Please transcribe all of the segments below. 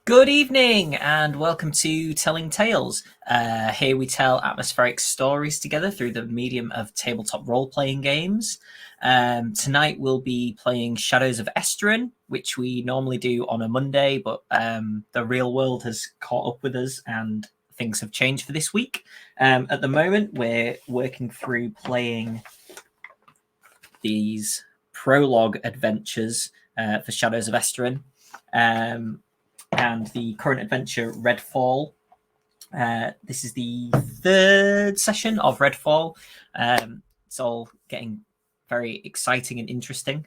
Good evening and welcome to Telling Tales. Here we tell atmospheric stories together through the medium of tabletop role playing games. Tonight we'll be playing Shadows of Esteren, which we normally do on a Monday, but the real world has caught up with us and things have changed for this week. At the moment, we're working through playing these prologue adventures for Shadows of Esteren. And the current adventure, Redfall. This is the third session of Redfall. It's all getting very exciting and interesting.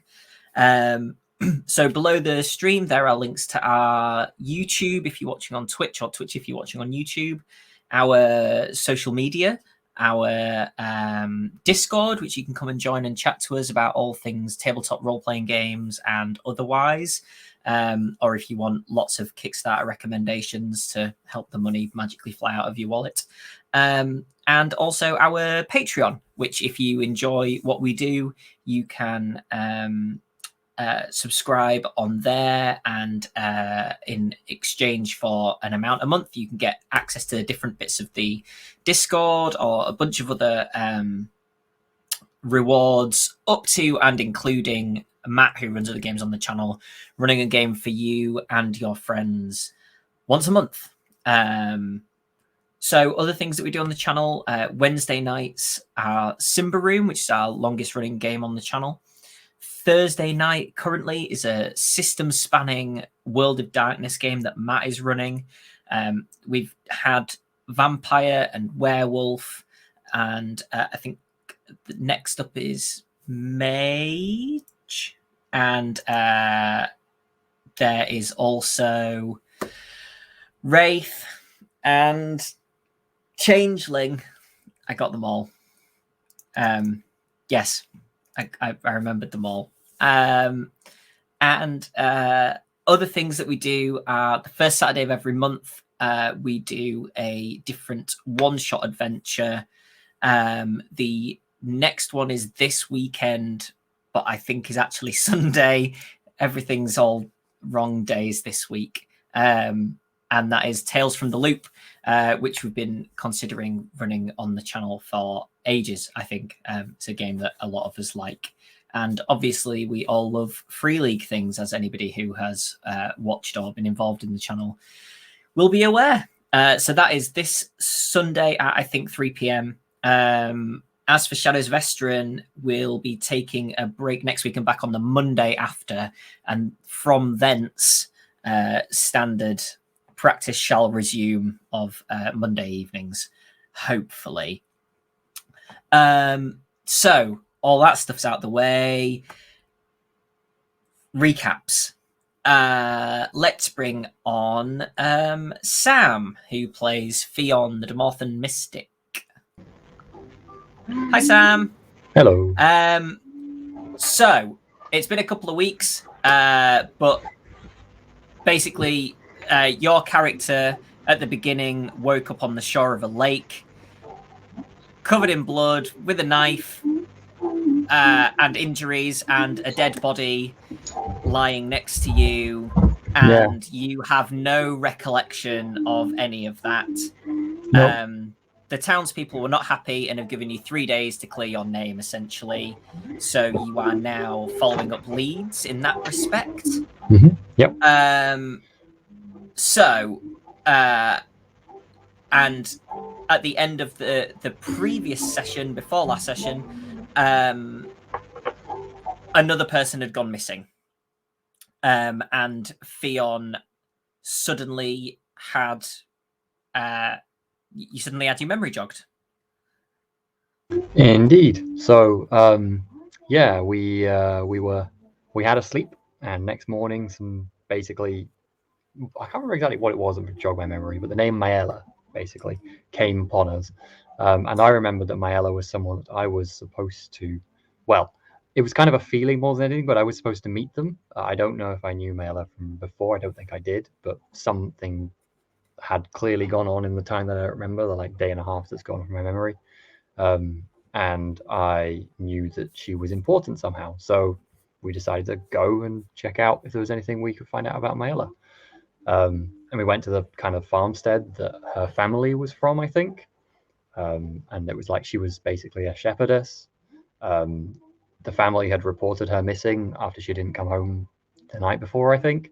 So below the stream, there are links to our YouTube if you're watching on Twitch, or Twitch if you're watching on YouTube, our social media, our Discord, which you can come and join and chat to us about all things tabletop role-playing games and otherwise. Or if you want lots of Kickstarter recommendations to help the money magically fly out of your wallet. And also our Patreon, which if you enjoy what we do, you can subscribe on there, and in exchange for an amount a month, you can get access to different bits of the Discord or a bunch of other rewards, up to and including Matt, who runs other games on the channel, running a game for you and your friends once a month. So other things that we do on the channel, Wednesday nights are Simba Room, which is our longest running game on the channel. Thursday night currently is a system spanning World of Darkness game that Matt is running. We've had Vampire and Werewolf, and I think the next up is Mage, and there is also Wraith and Changeling. I got them all. Yes, I remembered them all. And other things that we do are the first Saturday of every month, we do a different one-shot adventure. The next one is this weekend, but I think is actually Sunday. Everything's all wrong days this week. And that is Tales from the Loop, which we've been considering running on the channel for ages, I think. It's a game that a lot of us like. And obviously we all love Free League things, as anybody who has watched or been involved in the channel will be aware. So that is this Sunday at, I think, 3 p.m. As for Shadows of Esteren, we'll be taking a break next week and back on the Monday after. And from thence, standard practice shall resume of Monday evenings, hopefully. So all that stuff's out the way. Recaps. Let's bring on Sam, who plays Fionn, the Demorthan Mystic. Hi, Sam. Hello. So it's been a couple of weeks, but basically your character at the beginning woke up on the shore of a lake, covered in blood, with a knife and injuries, and a dead body lying next to you, and you have no recollection of any of that. Nope. The townspeople were not happy and have given you 3 days to clear your name, essentially. So you are now following up leads in that respect. Mm-hmm. Yep. And at the end of the previous session, before last session, another person had gone missing. And Fionn suddenly had... you suddenly had your memory jogged. Indeed. So, yeah, we had a sleep, and next morning, basically, I can't remember exactly what it was that jogged my memory, but the name Maella basically came upon us, and I remembered that Maella was someone that I was supposed to. Well, it was kind of a feeling more than anything, but I was supposed to meet them. I don't know if I knew Maella from before. I don't think I did, but something had clearly gone on in the time that I remember, the day and a half that's gone from my memory. And I knew that she was important somehow. So we decided to go and check out if there was anything we could find out about Maella. we went to the kind of farmstead that her family was from, I think. And it was like she was basically a shepherdess. The family had reported her missing after she didn't come home the night before, I think.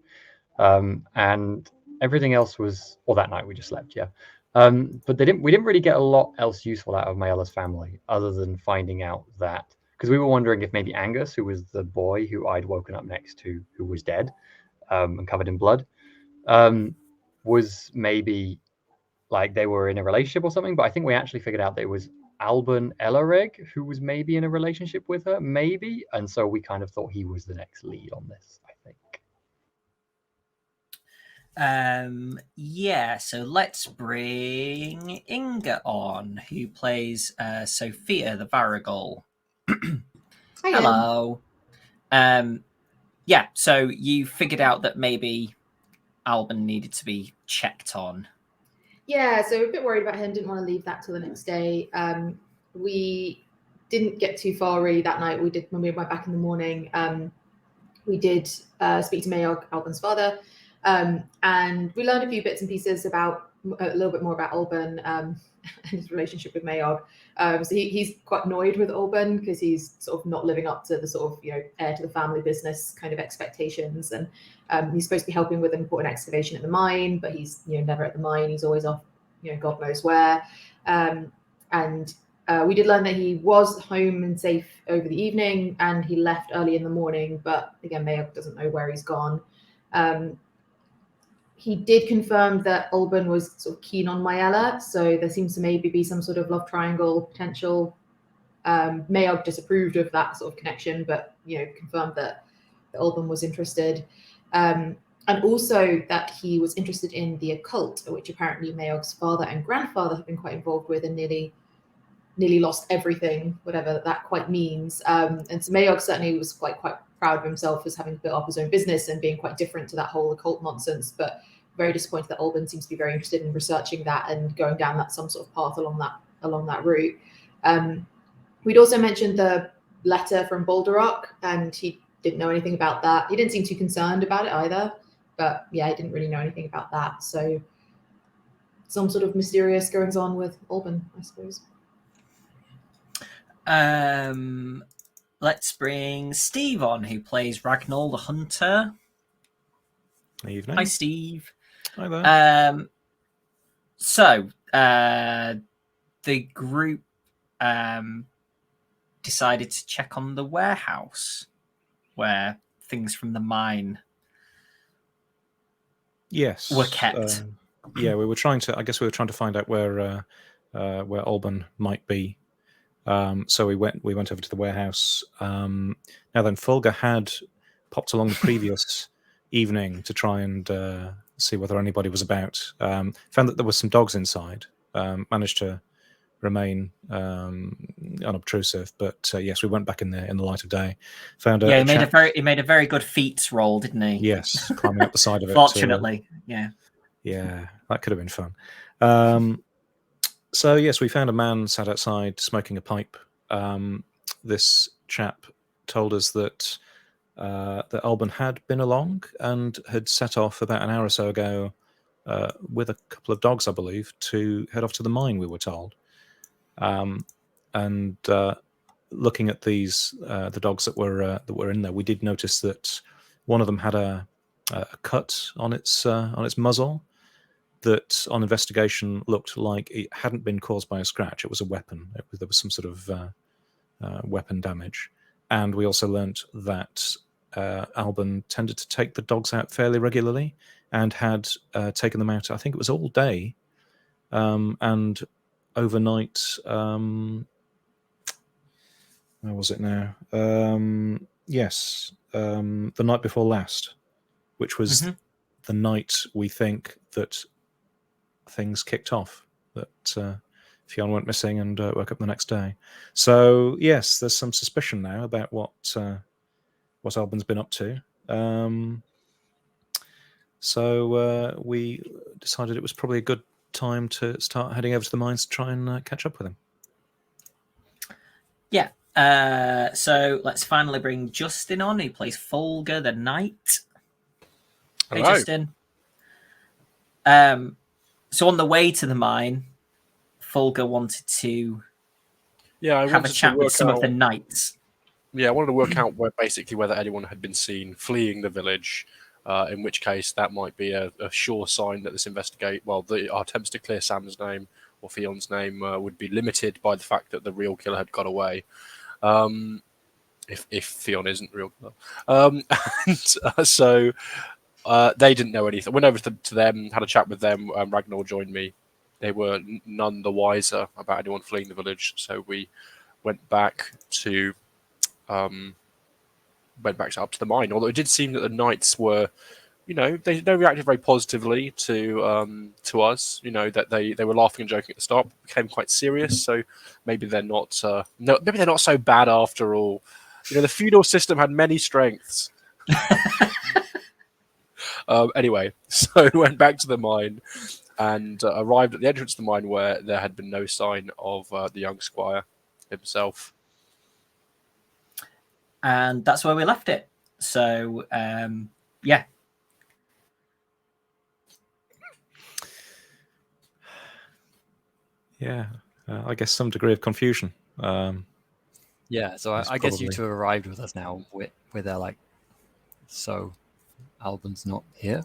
And everything else was, well, that night we just slept, yeah. But we didn't really get a lot else useful out of Mayella's family, other than finding out that, because we were wondering if maybe Angus, who was the boy who I'd woken up next to, who was dead and covered in blood, was maybe like they were in a relationship or something. But I think we actually figured out that it was Alban Ellereg who was maybe in a relationship with her, maybe. And so we kind of thought he was the next lead on this, I think. Yeah, so let's bring Inga on, who plays Sophia the Varigol. Hello. Yeah, so you figured out that maybe Alban needed to be checked on. Yeah, so a bit worried about him, didn't want to leave that till the next day. We didn't get too far really that night. We did, when we went back in the morning, we did speak to Mayog, Alban's father, and we learned a few bits and pieces about a little bit more about Alban and his relationship with Mayog. So he's quite annoyed with Alban because he's sort of not living up to the sort of, you know, heir to the family business kind of expectations. And he's supposed to be helping with an important excavation at the mine, but he's, you know, never at the mine. He's always off, you know, God knows where. And we did learn that he was home and safe over the evening, and he left early in the morning. But again, Mayog doesn't know where he's gone. He did confirm that Alban was sort of keen on Mayella, so there seems to maybe be some sort of love triangle potential. Mayog disapproved of that sort of connection, but, you know, confirmed that Alban was interested. And also that he was interested in the occult, which apparently Mayog's father and grandfather have been quite involved with, and nearly lost everything, whatever that quite means. And so Mayog certainly was quite proud of himself as having built up his own business and being quite different to that whole occult nonsense, but very disappointed that Alban seems to be very interested in researching that and going down that some sort of path along that route. We'd also mentioned the letter from Balderrock, and he didn't know anything about that. He didn't seem too concerned about it either, but yeah, he didn't really know anything about that. So some sort of mysterious goings on with Alban, I suppose. Let's bring Steve on, who plays Ragnall the Hunter. Evening. Hi, Steve. Hi there. So the group decided to check on the warehouse where things from the mine were kept. Yeah, we were trying to. I guess we were trying to find out where Alban might be. So we went over to the warehouse. Now then, Fulga had popped along the previous evening to try and see whether anybody was about. Found that there were some dogs inside. Managed to remain unobtrusive, but yes, we went back in the light of day. Found he made a very good feats roll, didn't he? Yes, climbing up the side of it. Fortunately, yeah, that could have been fun. So yes, we found a man sat outside smoking a pipe. This chap told us that Alban had been along and had set off about an hour or so ago with a couple of dogs, I believe, to head off to the mine. We were told, and looking at the dogs that were in there, we did notice that one of them had a cut on its muzzle that on investigation looked like it hadn't been caused by a scratch. It was a weapon. There was some sort of weapon damage. And we also learnt that Alban tended to take the dogs out fairly regularly and had taken them out, I think it was all day, and overnight. Where was it now? Yes, the night before last, which was the night we think that things kicked off, that Fionn went missing and woke up the next day. So yes, there's some suspicion now about what Alban's been up to. So we decided it was probably a good time to start heading over to the mines to try and catch up with him. Yeah. So let's finally bring Justin on, who plays Fulga the Knight. Hello. Hey, Justin. So on the way to the mine, Fulgur wanted to I have a wanted to chat with work some of out. the knights. Yeah, I wanted to work out whether anyone had been seen fleeing the village. In which case, that might be a sure sign that this our attempts to clear Sam's name or Fion's name would be limited by the fact that the real killer had got away. If Fion isn't real killer. So they didn't know anything. Went over to them, had a chat with them. Ragnar joined me. They were none the wiser about anyone fleeing the village, so we went back to up to the mine. Although it did seem that the knights were, they reacted very positively to us. That they were laughing and joking at the start, became quite serious. So maybe they're not maybe they're not so bad after all. The feudal system had many strengths. Anyway, so we went back to the mine and arrived at the entrance to the mine where there had been no sign of the young squire himself. And that's where we left it. So, yeah. Yeah, I guess some degree of confusion. Yeah, so I guess you two have arrived with us now. Where they're like, so Albin's not here?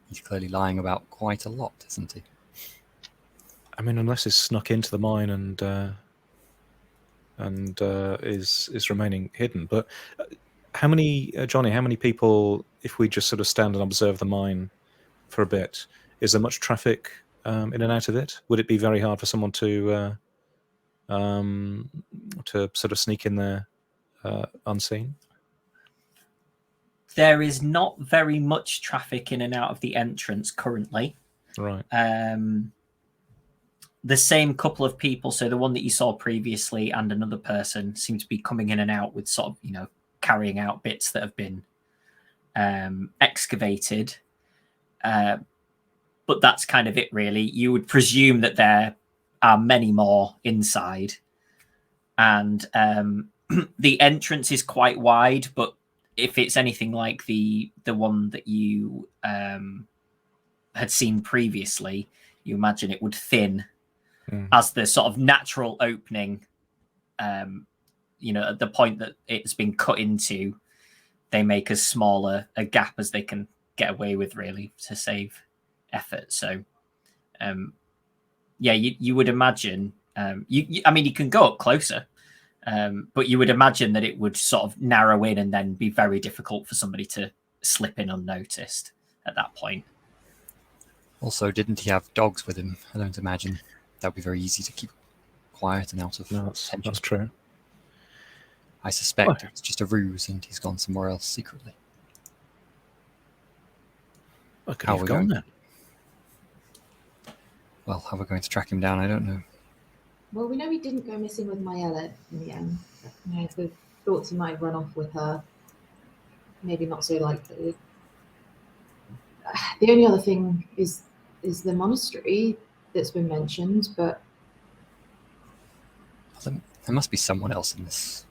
He's clearly lying about quite a lot, isn't he? I mean, unless he's snuck into the mine and is remaining hidden. But how many, Jonny? How many people? If we just sort of stand and observe the mine for a bit, is there much traffic in and out of it? Would it be very hard for someone to sort of sneak in there unseen? There is not very much traffic in and out of the entrance currently. Right. The same couple of people, so the one that you saw previously and another person, seem to be coming in and out with sort of, carrying out bits that have been excavated. But that's kind of it, really. You would presume that there are many more inside. And the entrance is quite wide, but if it's anything like the one that you had seen previously, you imagine it would thin as the sort of natural opening, at the point that it's been cut into, they make as smaller a gap as they can get away with, really, to save effort. So, you would imagine, you can go up closer, but you would imagine that it would sort of narrow in and then be very difficult for somebody to slip in unnoticed at that point. Also, didn't he have dogs with him? I don't imagine that would be very easy to keep quiet and out of attention. That's true. I suspect it's just a ruse and he's gone somewhere else secretly. How are we going then? Well, how we're going to track him down, I don't know. Well, we know he didn't go missing with Mayella in the end. The thoughts he might run off with her, maybe not so likely. The only other thing is the monastery that's been mentioned, but there must be someone else in this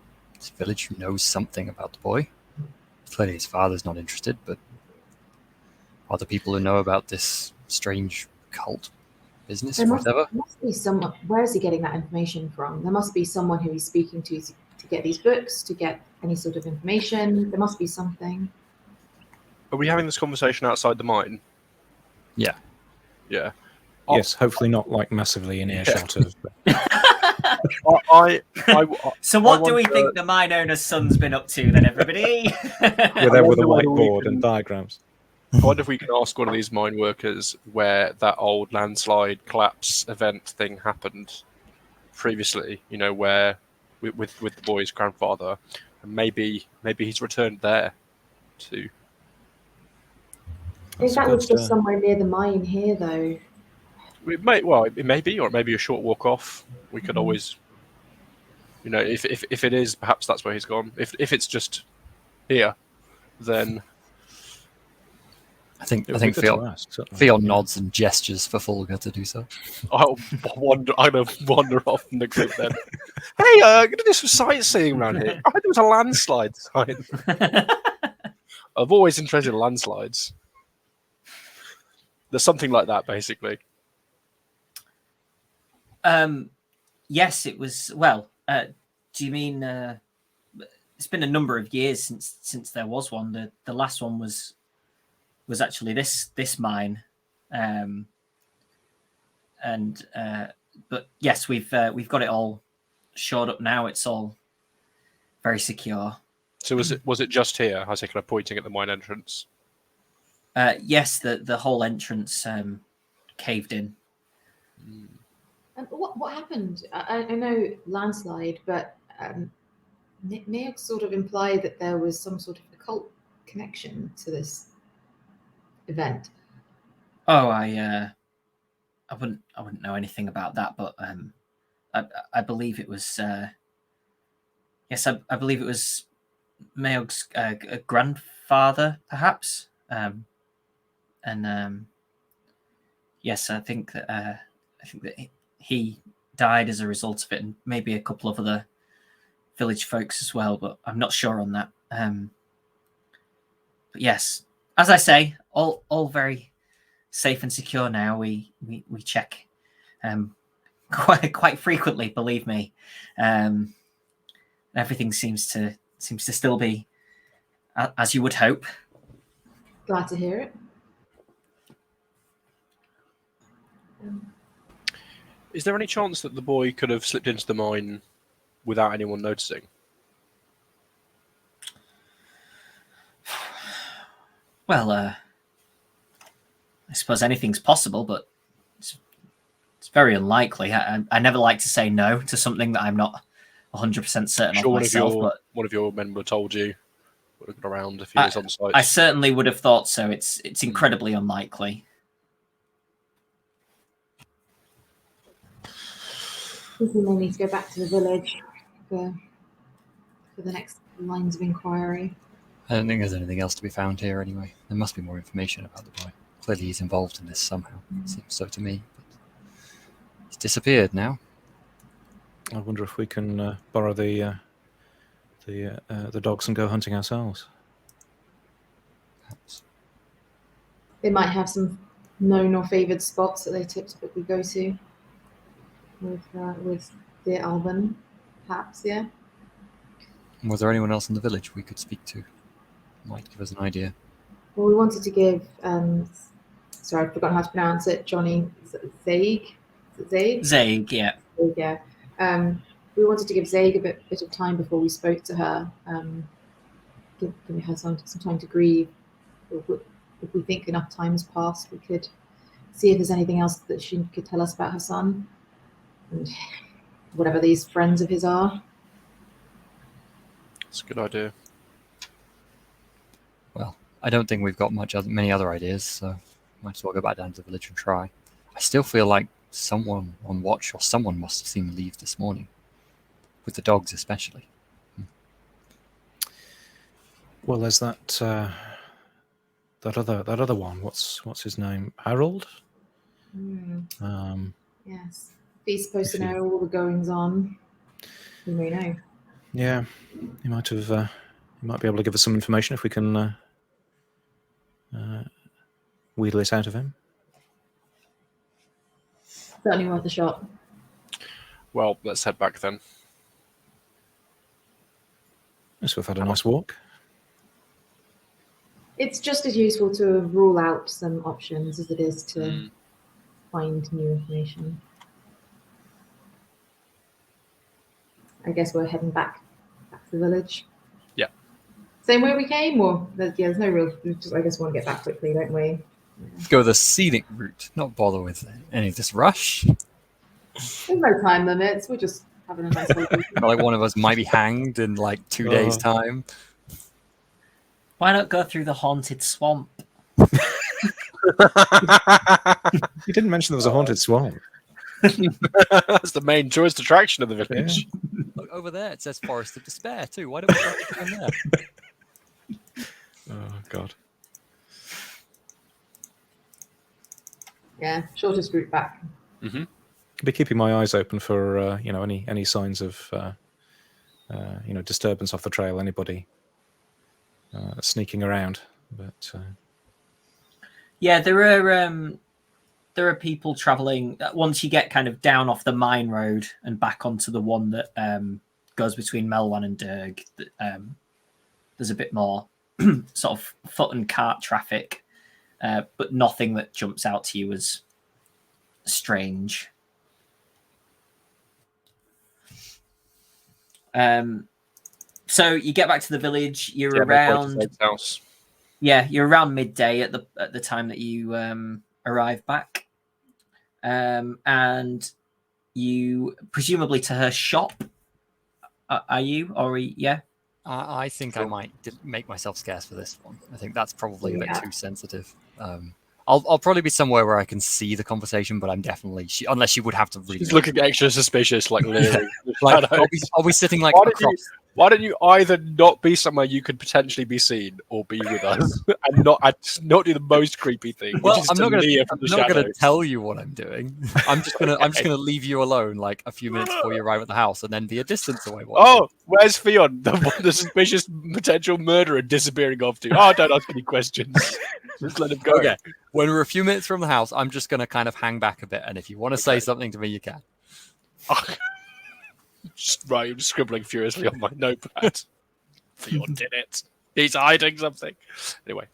village who knows something about the boy. Clearly his father's not interested, but other people who know about this strange cult business or whatever. There must be someone. Where is he getting that information from? There must be someone who he's speaking to get these books, to get any sort of information. There must be something. Are we having this conversation outside the mine? Yeah. Yeah. Yes, hopefully not like massively in earshot of. So what do we think the mine owner's son's been up to then, everybody? We're there with a whiteboard and diagrams. I wonder if we can ask one of these mine workers where that old landslide collapse event thing happened previously, where with the boy's grandfather. And maybe he's returned there too. I think that was just somewhere near the mine here, though. It may be, or it may be a short walk off. We could always, if it is, perhaps that's where he's gone. If it's just here, then I think Fion nods and gestures for Fulgur to do so. I'm gonna wander off from the group then. Hey, I'm gonna do some sightseeing around here. I heard there was a landslide sign. I've always interested in landslides. There's something like that, basically. Yes, it was. Well, do you mean it's been a number of years since there was one? The last one was actually this mine, but yes, we've got it all shored up now. It's all very secure. So was it just here? I take it, pointing at the mine entrance. Yes, the whole entrance caved in. And what happened? I know landslide, but Neog sort of implied that there was some sort of occult connection to this event. Oh, I wouldn't know anything about that, but I believe it was yes, I believe it was Mayog's grandfather, perhaps, and yes, I think that he died as a result of it, and maybe a couple of other village folks as well, but I'm not sure on that. But yes, as I say, all very safe and secure now. We check quite frequently, believe me. Everything seems to still be as you would hope. Glad to hear it. Is there any chance that the boy could have slipped into the mine without anyone noticing? Well, I suppose anything's possible, but it's very unlikely. I never like to say no to something that I'm not 100% certain of myself. But one of your men would have told you, would have gone around if he was on site. I certainly would have thought so. It's incredibly unlikely. I think we may need to go back to the village for the next lines of inquiry. I don't think there's anything else to be found here anyway. There must be more information about the boy. Clearly he's involved in this somehow. It seems so to me. But he's disappeared now. I wonder if we can borrow the dogs and go hunting ourselves. Perhaps. They might have some known or favoured spots that they typically go to with the Alban, perhaps, yeah. And was there anyone else in the village we could speak to? Might give us an idea. Well, we wanted to give, sorry, I've forgotten how to pronounce it, Jonny, Zaig? Zaig? Zaig, yeah. Zaig, yeah. We wanted to give Zaig a bit of time before we spoke to her, giving her some time to grieve. If we think enough time has passed, we could see if there's anything else that she could tell us about her son and whatever these friends of his are. That's a good idea. Well, I don't think we've got many other ideas, so might as well go back down to the village and try. I still feel like someone on watch or someone must have seen me leave this morning, with the dogs especially. Well, there's that other one. What's his name? Harold. Yes, if he's supposed to know all the goings on, we may know. Yeah, he might have. He might be able to give us some information if we can wheedle it out of him. Certainly worth a shot. Well, let's head back then. Yes, we've had a nice walk. It's just as useful to rule out some options as it is to find new information. I guess we're heading back to the village. Yeah. Same way we came, or there's no real. I guess we want to get back quickly, don't we? Go the scenic route, not bother with any of this rush. There's no time limits. We're just having a nice week. Like one of us might be hanged in like 2 days' time. Why not go through the haunted swamp? You didn't mention there was a haunted swamp. That's the main tourist attraction of the village. Yeah. Look over there, it says Forest of Despair too. Why don't we go down there? Oh God. Yeah, shortest route back. Mm-hmm. I'll be keeping my eyes open for any signs of disturbance off the trail. Anybody sneaking around, but Yeah, there are people traveling. Once you get kind of down off the mine road and back onto the one that goes between Melwan and Derg, there's a bit more sort of foot and cart traffic, but nothing that jumps out to you as strange. So you get back to the village. You're Yeah, make way to around. Fate's house. Yeah, you're around midday at the time that you arrive back, and you presumably to her shop. Are you or yeah? I think I Sure. might make myself scarce for this one. I think that's probably a bit Yeah. too sensitive. I'll probably be somewhere where I can see the conversation, but I'm definitely unless she would have to really. She's looking extra suspicious, like leering. Like, are we sitting like Why don't across? Why don't you either not be somewhere you could potentially be seen, or be with us, and not do the most creepy thing, Well, which is I'm not leer from the going to shadows. tell you what I'm doing. I'm just gonna leave you alone like a few minutes before you arrive at the house, and then be a distance away. Oh, where's Fion, the suspicious potential murderer, disappearing off to? Oh, don't ask any questions. Just let him go. Okay. When we're a few minutes from the house, I'm just gonna kind of hang back a bit, and if you want to say something to me, you can. Right, I'm scribbling furiously on my notepad. Fion did it. He's hiding something. Anyway.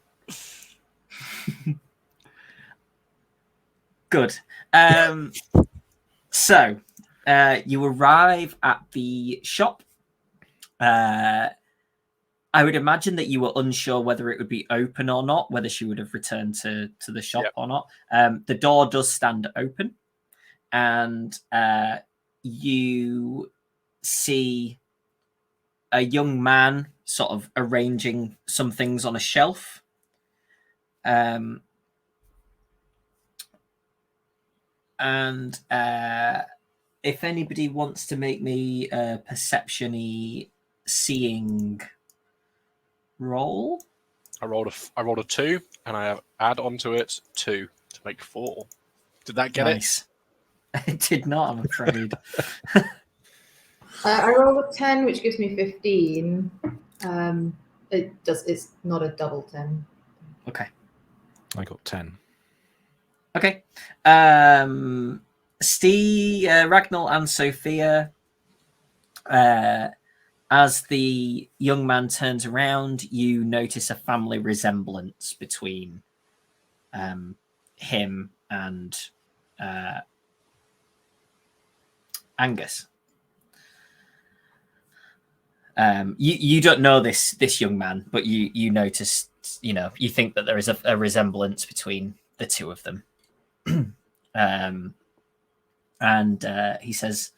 Good. So you arrive at the shop. I would imagine that you were unsure whether it would be open or not, whether she would have returned to the shop or not. The door does stand open, and you see a young man sort of arranging some things on a shelf. And if anybody wants to make me a perception-y seeing roll. I rolled a 2, and I add onto it 2 to make 4. Did that get it? It did not, I'm afraid. I rolled a 10, which gives me 15. It's not a double 10. Okay. I got 10. Okay. Steve, Ragnall, and Sophia. As the young man turns around, you notice a family resemblance between him and Angus. You don't know this young man, but you notice, you think that there is a resemblance between the two of them. And he says,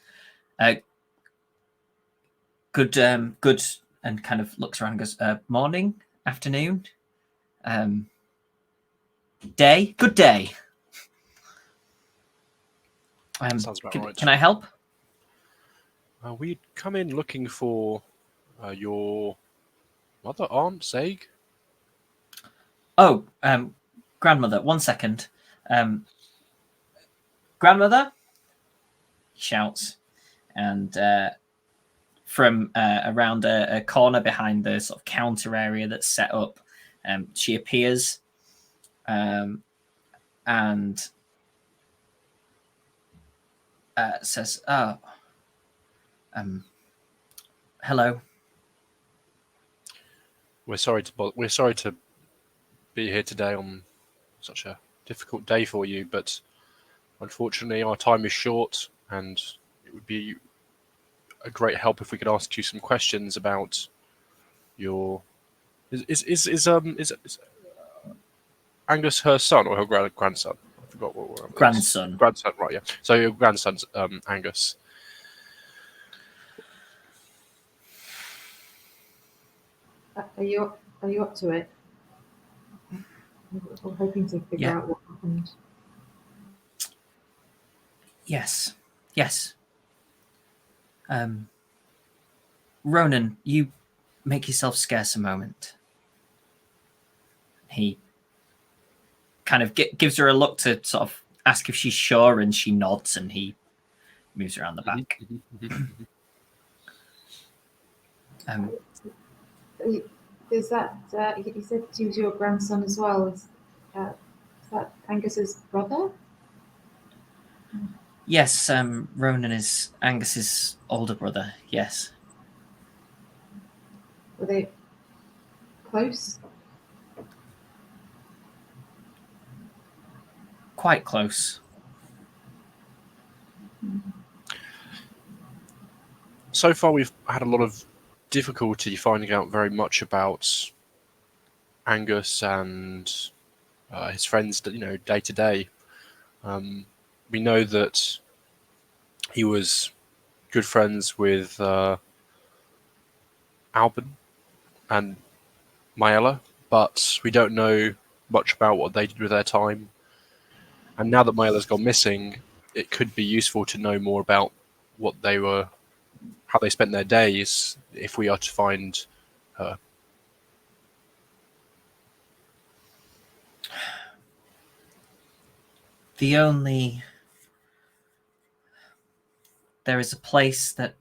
good, and kind of looks around and goes, morning, afternoon, day, good day. Sounds about right. Can I help? We'd come in looking for your mother, Aunt Zaig. Oh, grandmother, 1 second. Grandmother? He shouts. And from around a corner behind the sort of counter area that's set up, she appears and says, oh, hello. We're sorry to be here today on such a difficult day for you, but unfortunately our time is short, and it would be a great help if we could ask you some questions about your. Is Angus her son or her grandson? I forgot what. Grandson. Grandson, right? Yeah. So your grandson's Angus. Are you up to it? I'm hoping to figure out what happened. Yes. Ronan, you make yourself scarce a moment. He kind of gives her a look to sort of ask if she's sure, and she nods, and he moves around the back. Is that he said he was your grandson as well? Is that Angus's brother? Yes, Ronan is Angus's older brother. Yes. Were they close? Quite close. So far, we've had a lot of difficulty finding out very much about Angus and his friends, day to day. We know that he was good friends with Albin and Maella, but we don't know much about what they did with their time. And now that Maella's gone missing, it could be useful to know more about how they spent their days if we are to find her. There is a place that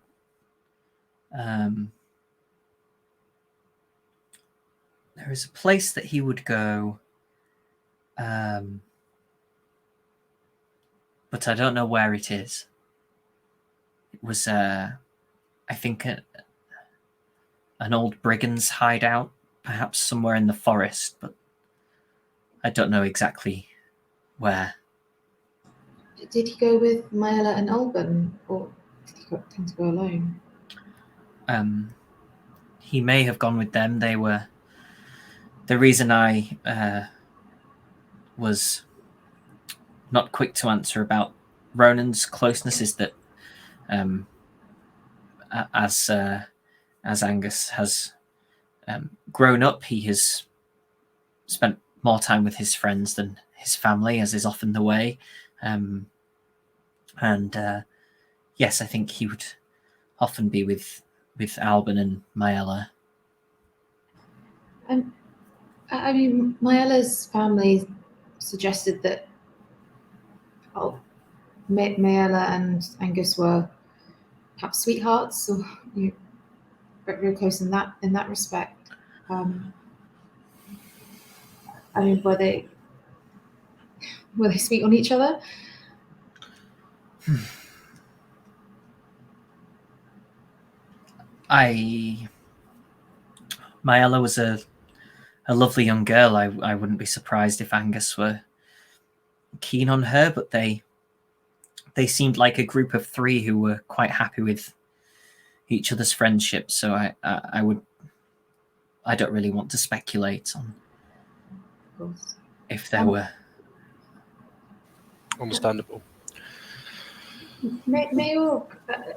he would go, but I don't know where it is. It was, I think, an old brigand's hideout, perhaps somewhere in the forest, but I don't know exactly where. Did he go with Maella and Alban, or did he tend to go alone? He may have gone with them. They were the reason I was not quick to answer about Ronan's closeness is that as Angus has grown up, he has spent more time with his friends than his family, as is often the way. Yes, I think he would often be with Albin and Maella. And I mean, Maella's family suggested that Maella and Angus were perhaps sweethearts, or real close in that respect. I mean, were they sweet on each other? Maella was a lovely young girl. I wouldn't be surprised if Angus were keen on her, but they seemed like a group of three who were quite happy with each other's friendship. So I don't really want to speculate on if there were. Understandable.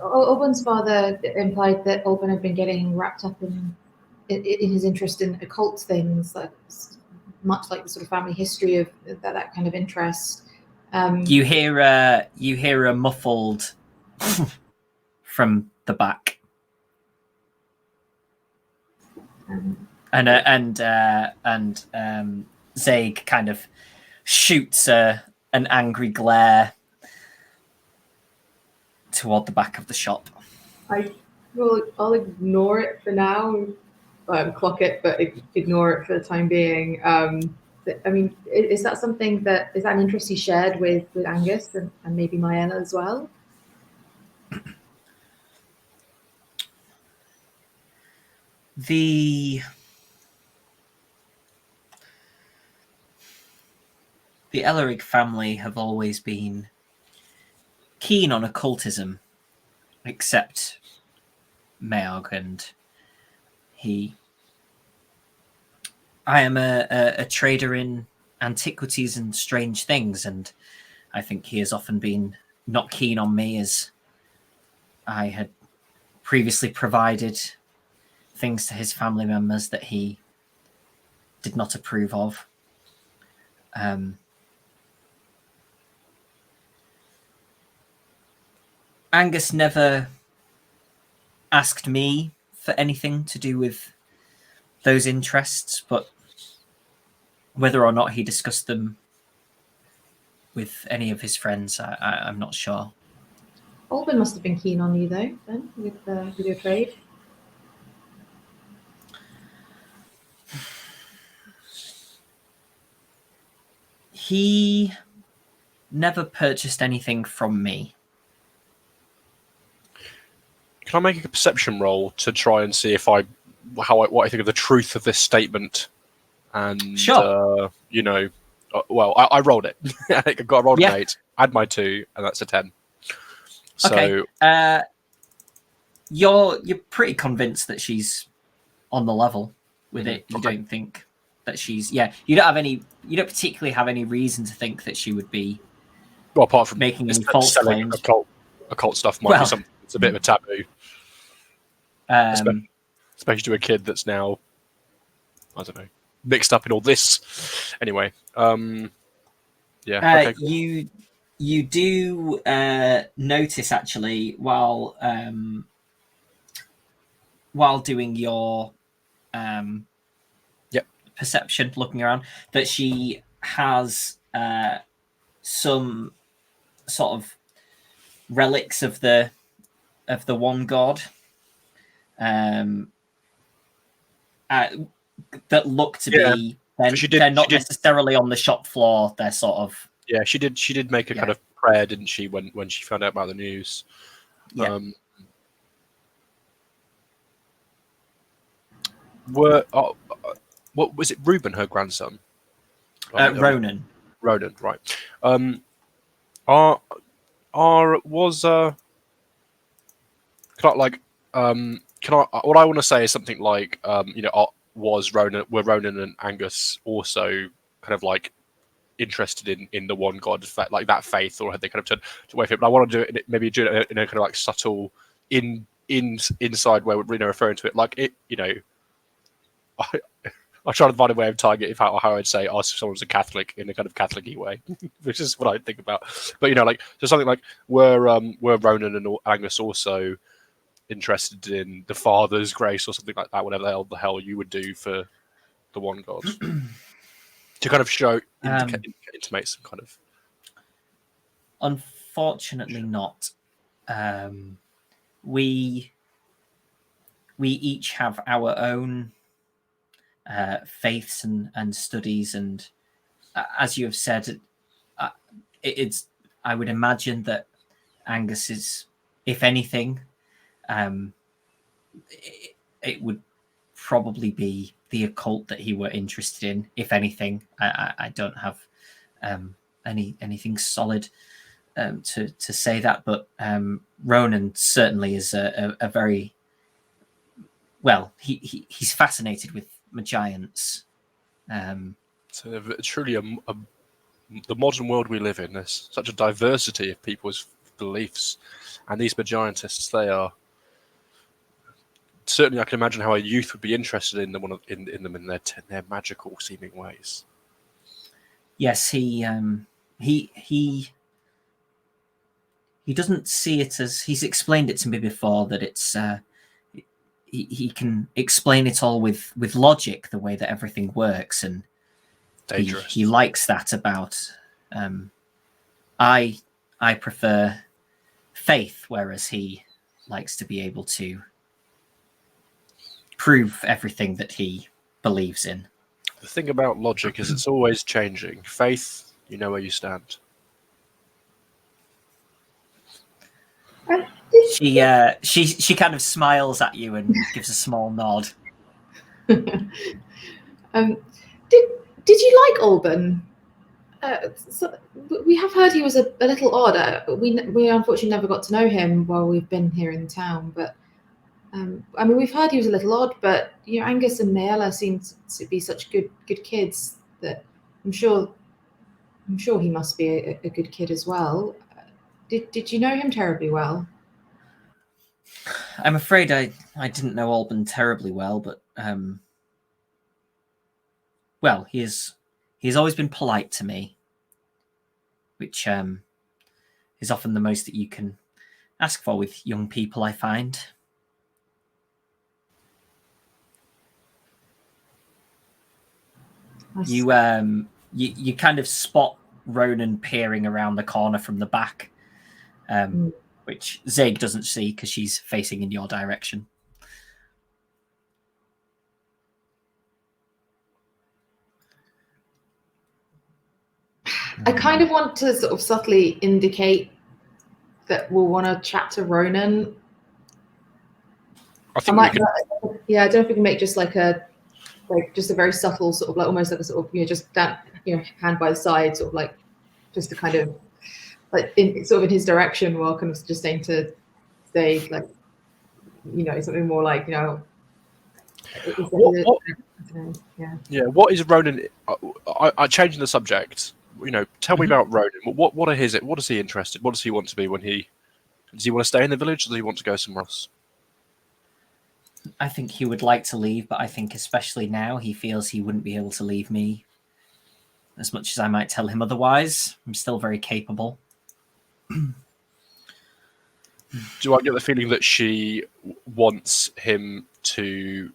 Alban's father implied that Alban had been getting wrapped up in his interest in occult things, like much like the sort of family history of that kind of interest. You hear a muffled from the back, and Zaig kind of shoots an angry glare toward the back of the shop. I'll ignore it for now. Clock it, but ignore it for the time being. I mean, is that something is that an interest he shared with Angus and maybe Maella as well? The Ellerig family have always been keen on occultism, except Meog, and I am a trader in antiquities and strange things, and I think he has often been not keen on me, as I had previously provided things to his family members that he did not approve of. Angus never asked me for anything to do with those interests, but whether or not he discussed them with any of his friends, I'm not sure. Alban must have been keen on you, though, then, with your trade. He never purchased anything from me. Can I make a perception roll to try and see if what I think of the truth of this statement? And Sure. I rolled it. I rolled Yeah. an 8, add my 2, and that's a 10. So Okay. You're pretty convinced that she's on the level with it. You okay. don't think that she's you don't particularly have any reason to think that she would be apart from making any false selling claims. occult stuff might be something that's a bit of a taboo. Especially to a kid that's now, I don't know, mixed up in all this. Anyway, okay, cool. You do notice actually while doing your perception, looking around, that she has some sort of relics of the one god that look to be. They're not necessarily on the shop floor. They're sort of. Yeah, she did make a kind of prayer, didn't she, when she found out about the news? Yeah. What was it? Reuben, her grandson. Ronan. Ronan, right? Was what I want to say is something like were Ronan and Angus also kind of like interested in the one god, like that faith, or had they kind of turned away from it? But I want to do it in a kind of like subtle inside way, referring to it like it, I try to find a way of tying it how I'd say, if someone was a Catholic in a kind of Catholic-y way, which is what I think about. But so something like were Ronan and Angus also interested in the Father's grace or something like that, whatever the hell you would do for the one God, to kind of show intimate some kind of. Unfortunately, not. We each have our own faiths and studies, and as you have said, it's. I would imagine that Angus is, if anything, it would probably be the occult that he were interested in. If anything, I don't have anything solid to say that, but Ronan certainly is a very he's fascinated with giants. So truly the modern world we live in, there's such a diversity of people's beliefs, and these Magiantists, they are certainly. I can imagine how a youth would be interested in them in their magical seeming ways. Yes, he doesn't see it as, he's explained it to me before, that it's he can explain it all with logic, the way that everything works, and he likes that about. I prefer faith, whereas he likes to be able to prove everything that he believes in. The thing about logic is it's always changing. Faith, you know where you stand. She kind of smiles at you and gives a small nod. Did you like Alban? So we have heard he was a little odd. We unfortunately never got to know him while we've been here in town. But I mean, we've heard he was a little odd. But Angus and Mayella seem to be such good kids that I'm sure he must be a good kid as well. Did you know him terribly well? I'm afraid I didn't know Alban terribly well, but he's always been polite to me, which is often the most that you can ask for with young people, I find. You kind of spot Ronan peering around the corner from the back, which Zeg doesn't see because she's facing in your direction. I kind of want to sort of subtly indicate that we'll want to chat to Ronan. I think we can. Yeah, I don't know if we can make just like a very subtle sort of like almost like a sort of just that hand by the side sort of like just to kind of like in his direction while kind of just saying to say like something more like What, yeah. What is Ronan? I changing the subject. Tell me about Ronan. What is he interested? What does he want to be when does he want to stay in the village, or does he want to go somewhere else? I think he would like to leave, but I think especially now he feels he wouldn't be able to leave me. As much as I might tell him otherwise, I'm still very capable. Do I get the feeling that she wants him to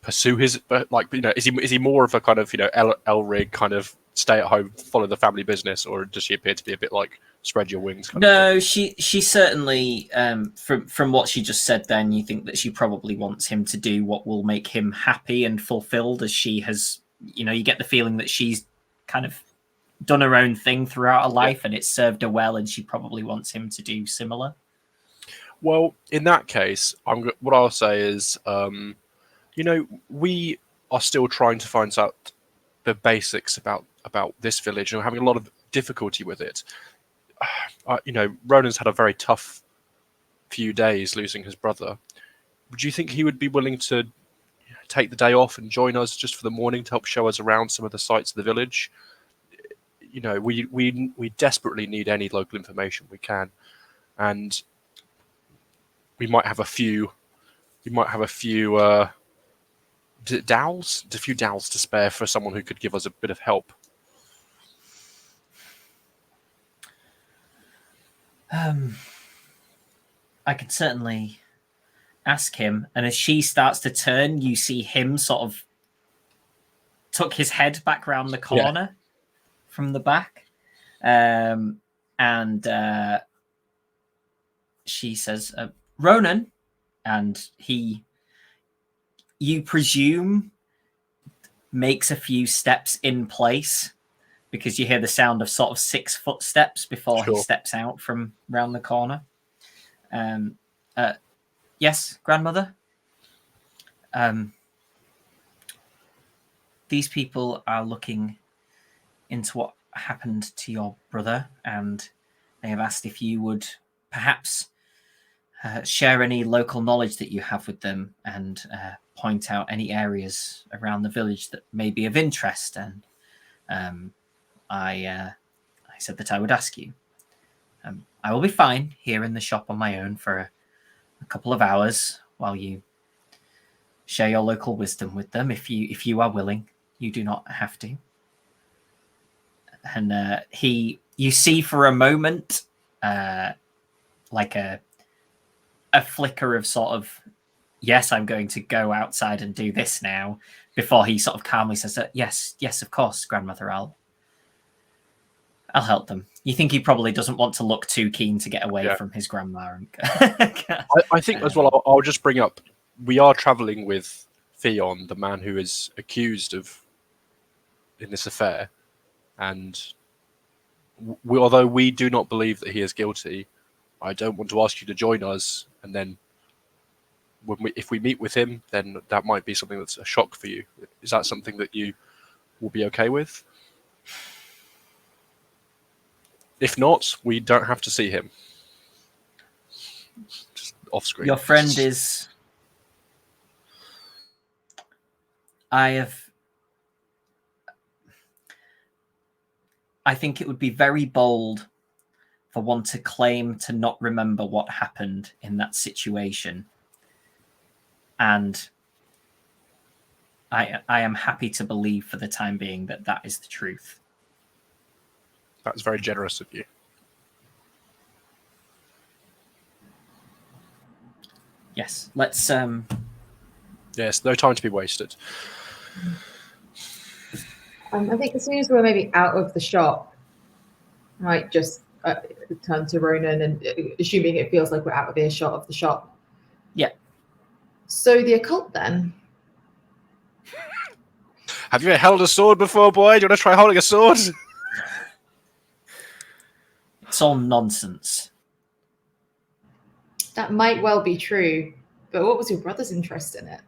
pursue his is he more of a kind of Elrig kind of stay at home, follow the family business, or does she appear to be a bit like spread your wings kind of thing? she certainly from what she just said then, you think that she probably wants him to do what will make him happy and fulfilled, as she has you get the feeling that she's kind of done her own thing throughout her life and it's served her well, and she probably wants him to do similar. Well, in that case, what I'll say is we are still trying to find out the basics about this village and having a lot of difficulty with it. Ronan's had a very tough few days losing his brother. Would you think he would be willing to take the day off and join us just for the morning to help show us around some of the sites of the village? We desperately need any local information we can, and we might have a few. Dowels? A few dowels to spare for someone who could give us a bit of help. I could certainly ask him. And as she starts to turn, you see him sort of tuck his head back round the corner from the back. And she says, Ronan, and you presume, makes a few steps in place because you hear the sound of sort of 6 footsteps before he steps out from round the corner. Yes, grandmother? These people are looking into what happened to your brother, and they have asked if you would perhaps share any local knowledge that you have with them and point out any areas around the village that may be of interest. And I said that I would ask you. I will be fine here in the shop on my own for a couple of hours while you share your local wisdom with them. If you are willing, you do not have to. And you see for a moment like a flicker of sort of, yes, I'm going to go outside and do this now, before he sort of calmly says, yes, of course, grandmother, I'll help them. You think he probably doesn't want to look too keen to get away from his grandma. I think as well, I'll just bring up, we are travelling with Theon, the man who is accused in this affair, and although we do not believe that he is guilty, I don't want to ask you to join us, and then if we meet with him, then that might be something that's a shock for you. Is that something that you will be okay with? If not, we don't have to see him. Just off screen. Your friend is... I think it would be very bold for one to claim to not remember what happened in that situation. And I am happy to believe for the time being that is the truth. That's very generous of you. Yes, let's... Yes, no time to be wasted. I think as soon as we're maybe out of the shop, I might just turn to Ronan and assuming it feels like we're out of earshot of the shop. Yeah. So the occult then? Have you held a sword before, boy? Do you want to try holding a sword? It's all nonsense. That might well be true, but what was your brother's interest in it?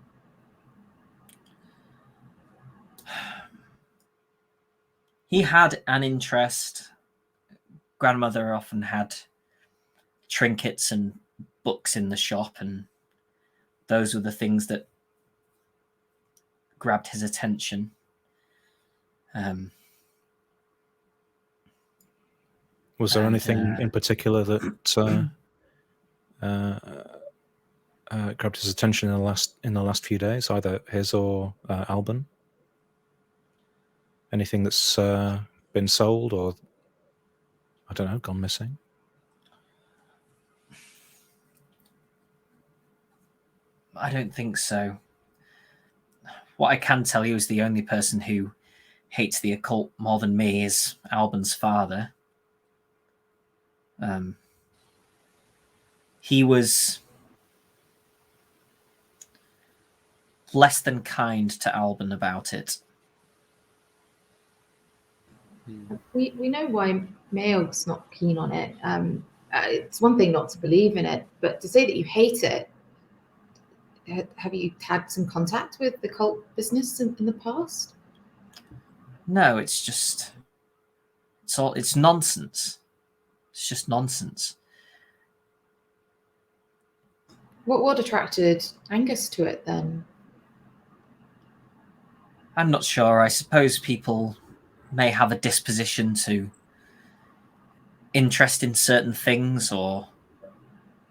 He had an interest. Grandmother often had trinkets and books in the shop, and those were the things that grabbed his attention. Was there And, anything in particular that grabbed his attention in the last few days, either his or Alban? Anything that's been sold or, I don't know, gone missing? I don't think so. What I can tell you is the only person who hates the occult more than me is Alban's father. He was less than kind to Alban about it. We know why Mayog's not keen on it. It's one thing not to believe in it, but to say that you hate it, have you had some contact with the cult business in the past? No, it's nonsense. It's just nonsense. What attracted Angus to it then? I'm not sure. I suppose people may have a disposition to interest in certain things, or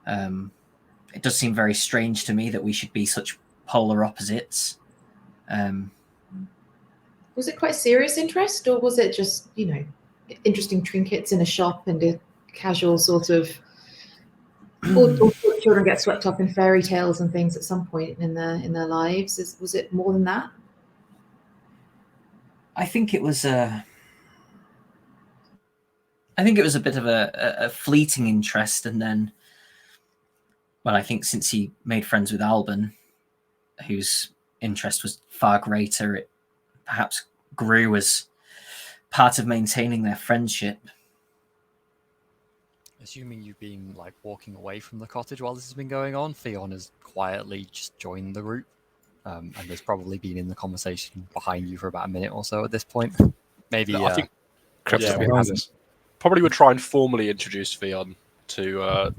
it does seem very strange to me that we should be such polar opposites. Was it quite serious interest, or was it just, interesting trinkets in a shop and a casual sort of all children get swept up in fairy tales and things at some point in their lives? Was it more than that? I think it was a bit of a fleeting interest, and then, well, I think since he made friends with Alban, whose interest was far greater, it perhaps grew as part of maintaining their friendship. Assuming you've been walking away from the cottage while this has been going on, Theon has quietly just joined the group, and has probably been in the conversation behind you for about a minute or so at this point. Maybe I think Crept yeah, up behind us. probably would try and formally introduce Theon to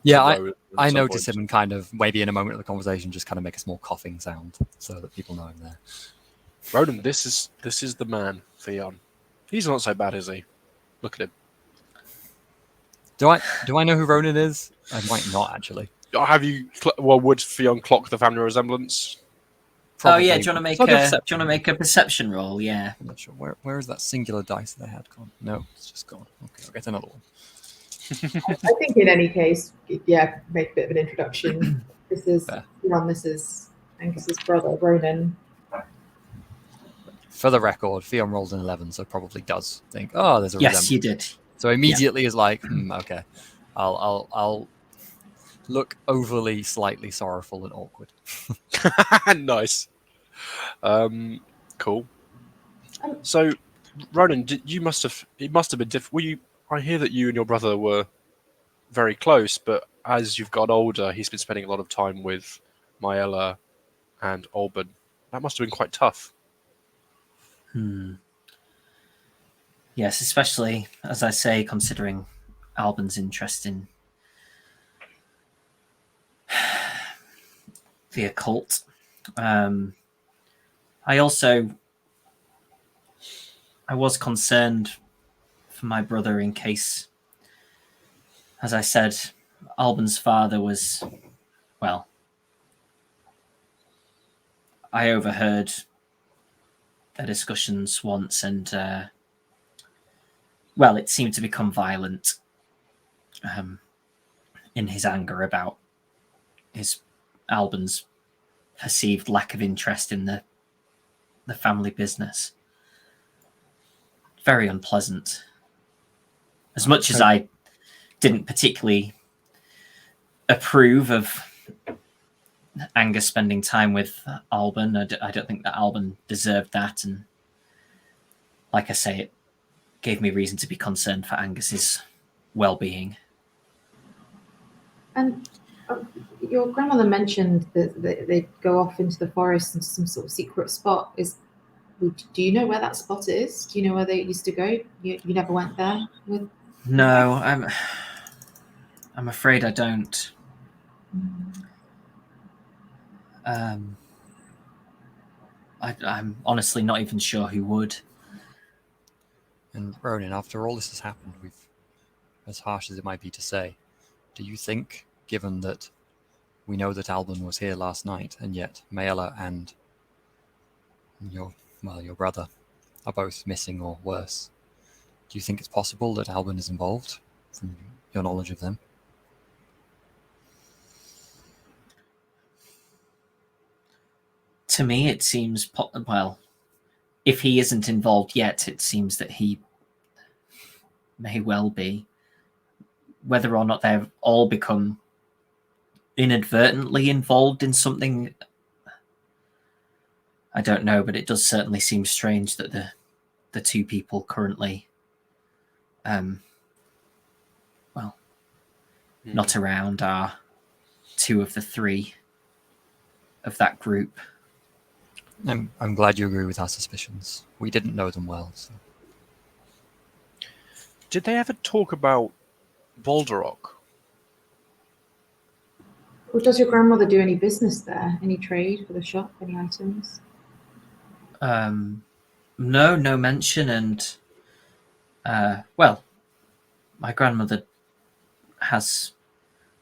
Yeah, Rowan I at some noticed point. him and kind of maybe in a moment of the conversation just kind of make a small coughing sound so that people know him there. Ronan, this is the man, Theon. He's not so bad, is he? Look at him. Do I know who Ronan is? I might not actually. Have you? Would Theon clock the family resemblance? Probably. Oh yeah, do you want to make a perception roll? Yeah. I'm not sure. Where is that singular dice that I had gone? No, it's just gone. Okay, I'll get another one. I think in any case, yeah, make a bit of an introduction. This is Angus's brother, Ronan. For the record, Theon rolled an 11, so probably does think, oh, there's a Yes, resemblance. you did. So immediately is like, okay, I'll look overly, slightly sorrowful and awkward. Nice. Cool. So, Ronan, it must have been difficult. I hear that you and your brother were very close, but as you've got older, he's been spending a lot of time with Maella and Alban. That must have been quite tough. Yes, especially, as I say, considering Alban's interest in the occult. I was concerned for my brother in case, as I said, Alban's father was, well, I overheard their discussions once, and it seemed to become violent in his anger about Alban's perceived lack of interest in the family business. Very unpleasant. As much as I didn't particularly approve of Angus spending time with Alban, I don't think that Alban deserved that, and like I say, it gave me reason to be concerned for Angus's well-being. And your grandmother mentioned that they go off into the forest into some sort of secret spot. Do you know where that spot is? Do you know where they used to go? You never went there with? No, I'm afraid I don't. I'm honestly not even sure who would. And Ronan, after all this has happened, as harsh as it might be to say, do you think, given that we know that Albin was here last night, and yet Mayella and your brother are both missing or worse, do you think it's possible that Albin is involved, from your knowledge of them? To me, it seems well. If he isn't involved yet, it seems that he may well be. Whether or not they've all become inadvertently involved in something, I don't know, but it does certainly seem strange that the two people currently not around are two of the three of that group. I'm glad you agree with our suspicions. We didn't know them well. So. Did they ever talk about Balderrock? Or does your grandmother do any business there? Any trade for the shop? Any items? No mention. And my grandmother has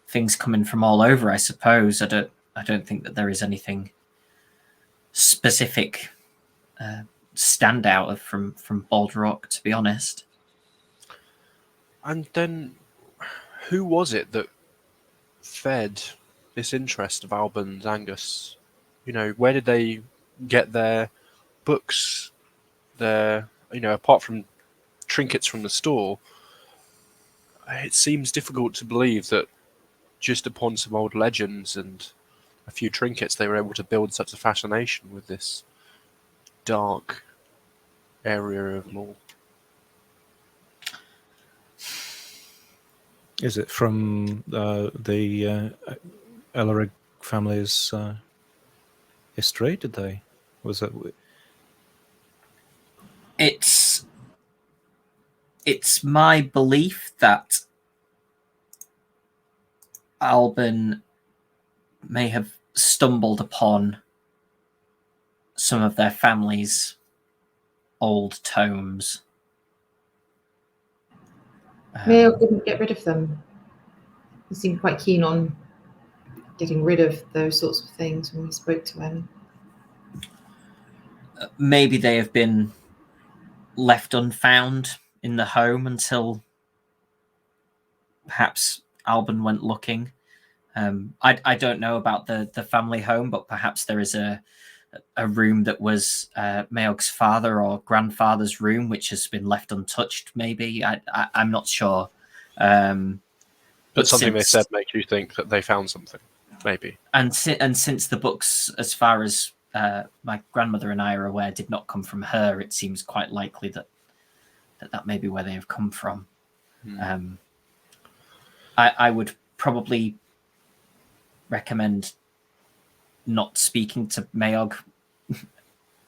things coming from all over, I suppose. I don't think that there is anything specific stand out from Balderrock, to be honest. And then, who was it that fed this interest of Albin's Angus? Where did they get their books, apart from trinkets from the store? It seems difficult to believe that just upon some old legends and a few trinkets, they were able to build such a fascination with this dark area of Maul. Is it from the Ellerig family's history? Was it? It's my belief that Albin may have stumbled upon some of their family's old tomes. Mayo couldn't get rid of them. He seemed quite keen on getting rid of those sorts of things when we spoke to him. Maybe they have been left unfound in the home until perhaps Albin went looking. I don't know about the family home, but perhaps there is a room that was Mayog's father or grandfather's room, which has been left untouched. Maybe I'm not sure. But something they said makes you think that they found something, maybe. And since the books, as far as my grandmother and I are aware, did not come from her, it seems quite likely that may be where they have come from. I would probably recommend not speaking to Mayog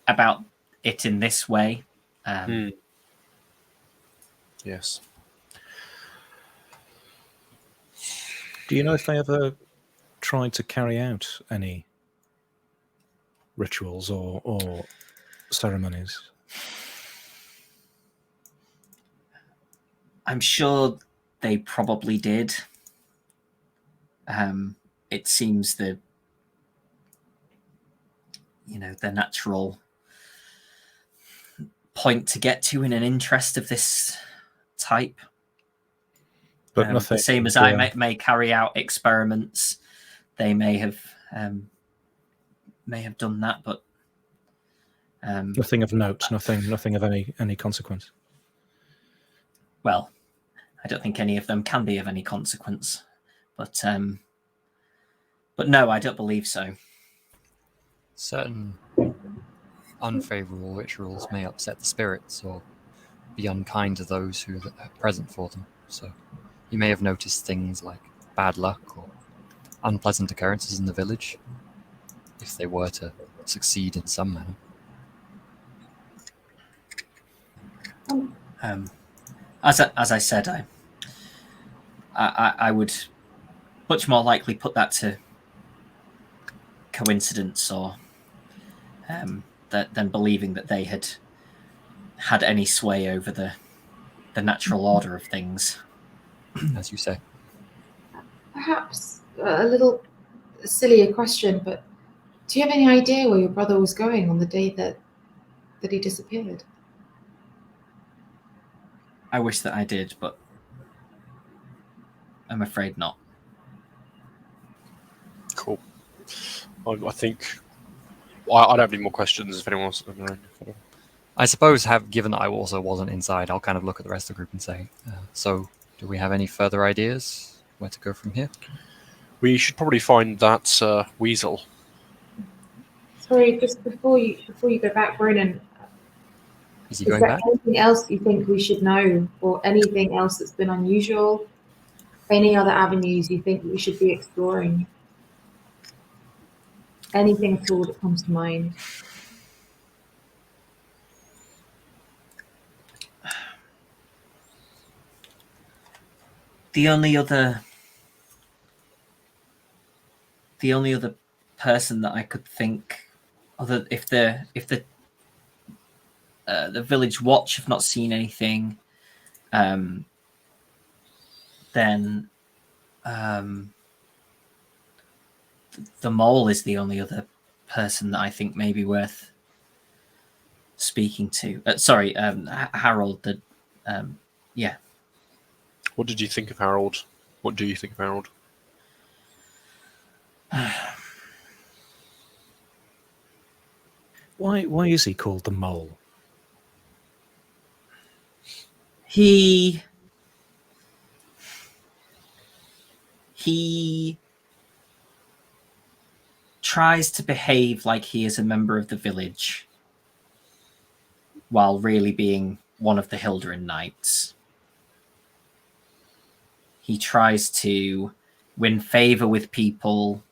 about it in this way. Yes. Do you know if they ever tried to carry out any rituals or ceremonies? I'm sure they probably did. It seems the natural point to get to in an interest of this type. But nothing. The same as I may carry out experiments, they may have done that, but nothing of note, nothing of any consequence. Well, I don't think any of them can be of any consequence, but no, I don't believe so. Certain unfavorable rituals may upset the spirits or be unkind to those who are present for them. So You may have noticed things like bad luck or unpleasant occurrences in the village, if they were to succeed in some manner. As I said, I would much more likely put that to coincidence or than believing that they had any sway over the natural order of things. As you say. Perhaps a little silly question, but do you have any idea where your brother was going on the day that he disappeared? I wish that I did, but I'm afraid not. Cool. I think I don't have any more questions. If anyone wants, I suppose, given that I also wasn't inside, I'll kind of look at the rest of the group and say, so do we have any further ideas where to go from here? we should probably find that weasel. Sorry, just before you go back, Ronan, Is he is going there back? anything else you think we should know, or anything else that's been unusual? Any other avenues you think we should be exploring? Anything at all that comes to mind? The only other person that I could think, other if the village watch have not seen anything, then the mole is the only other person that I think may be worth speaking to. Sorry, Harold. Yeah. What did you think of Harold? What do you think of Harold? Why is he called the Mole? He tries to behave like he is a member of the village while really being one of the Hilderin Knights. He tries to win favor with people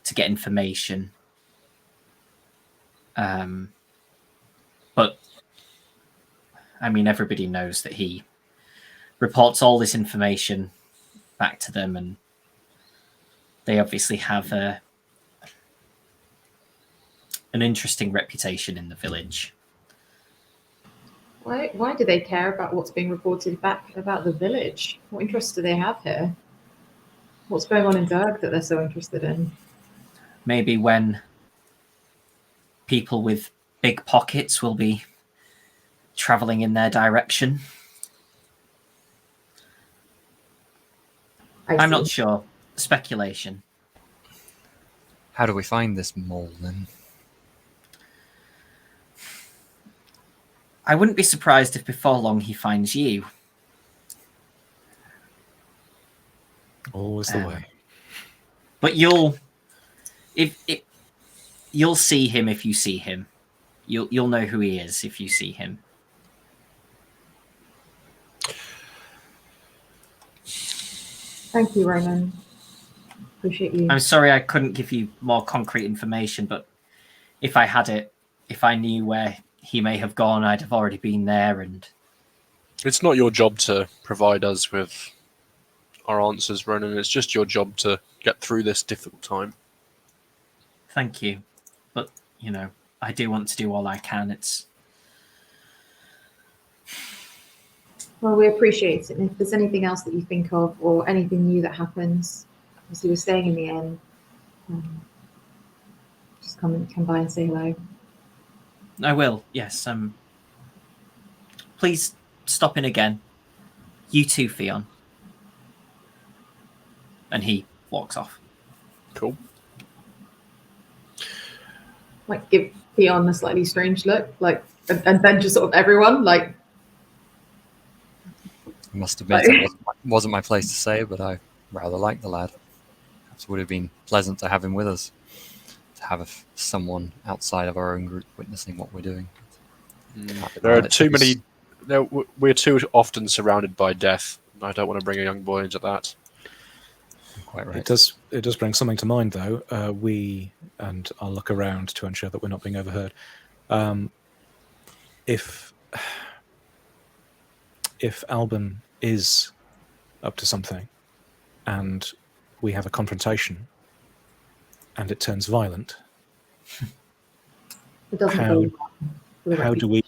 to get information. But I mean, everybody knows that he reports all this information back to them, and they obviously have an interesting reputation in the village. Why do they care about what's being reported back about the village? What interest do they have here? What's going on in Derg that they're so interested in? Maybe when people with big pockets will be traveling in their direction. I'm not sure. Speculation. How do we find this mole then? I wouldn't be surprised if before long he finds you. Always the way. But you'll see him if you see him. You'll know who he is if you see him. Thank you, Ronan. Appreciate you. I'm sorry I couldn't give you more concrete information, but if I had it, if I knew where he may have gone, I'd have already been there. And it's not your job to provide us with our answers, Ronan. It's just your job to get through this difficult time. Thank you. But, I do want to do all I can. Well, we appreciate it. And if there's anything else that you think of or anything new that happens, as you were saying in the end, just come by and say hello. I will, yes. Please stop in again. You too, Theon. And he walks off. Cool. Like, give Theon a slightly strange look, and then just sort of everyone, I must admit, it wasn't my place to say, but I rather like the lad. It would have been pleasant to have him with us, to have someone outside of our own group witnessing what we're doing. There are too many. We're too often surrounded by death I don't want to bring a young boy into that. Quite right. It does bring something to mind, though. And I'll look around to ensure that we're not being overheard. If Alban is up to something, and we have a confrontation, and it turns violent, It doesn't go well. how do we?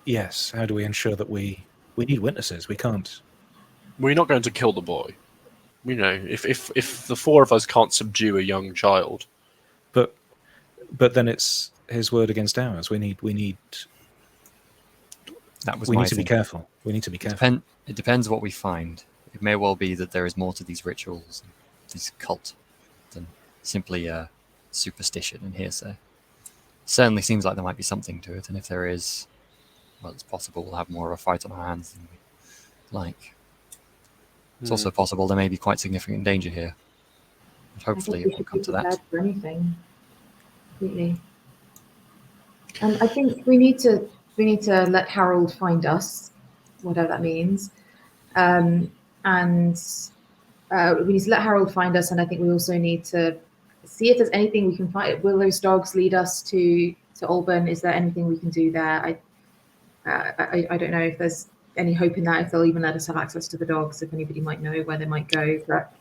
Yes, how do we ensure that we need witnesses? We can't. We're not going to kill the boy. You know, if the four of us can't subdue a young child, But then it's his word against ours. We need That was we my need to be thing. careful. We need to be careful. It depends what we find. It may well be that there is more to these rituals, these cult, than simply superstition and hearsay. Certainly seems like there might be something to it, and if there is, well, it's possible we'll have more of a fight on our hands than we like. It's also possible there may be quite significant danger here. But hopefully it won't come to that. For anything, completely. And I think we need to let Harold find us, whatever that means, and we need to let Harold find us. And I think we also need to see if there's anything we can find. Will those dogs lead us to Alban? Is there anything we can do there? I don't know if there's any hope in that, if they'll even let us have access to the dogs, if anybody might know where they might go. But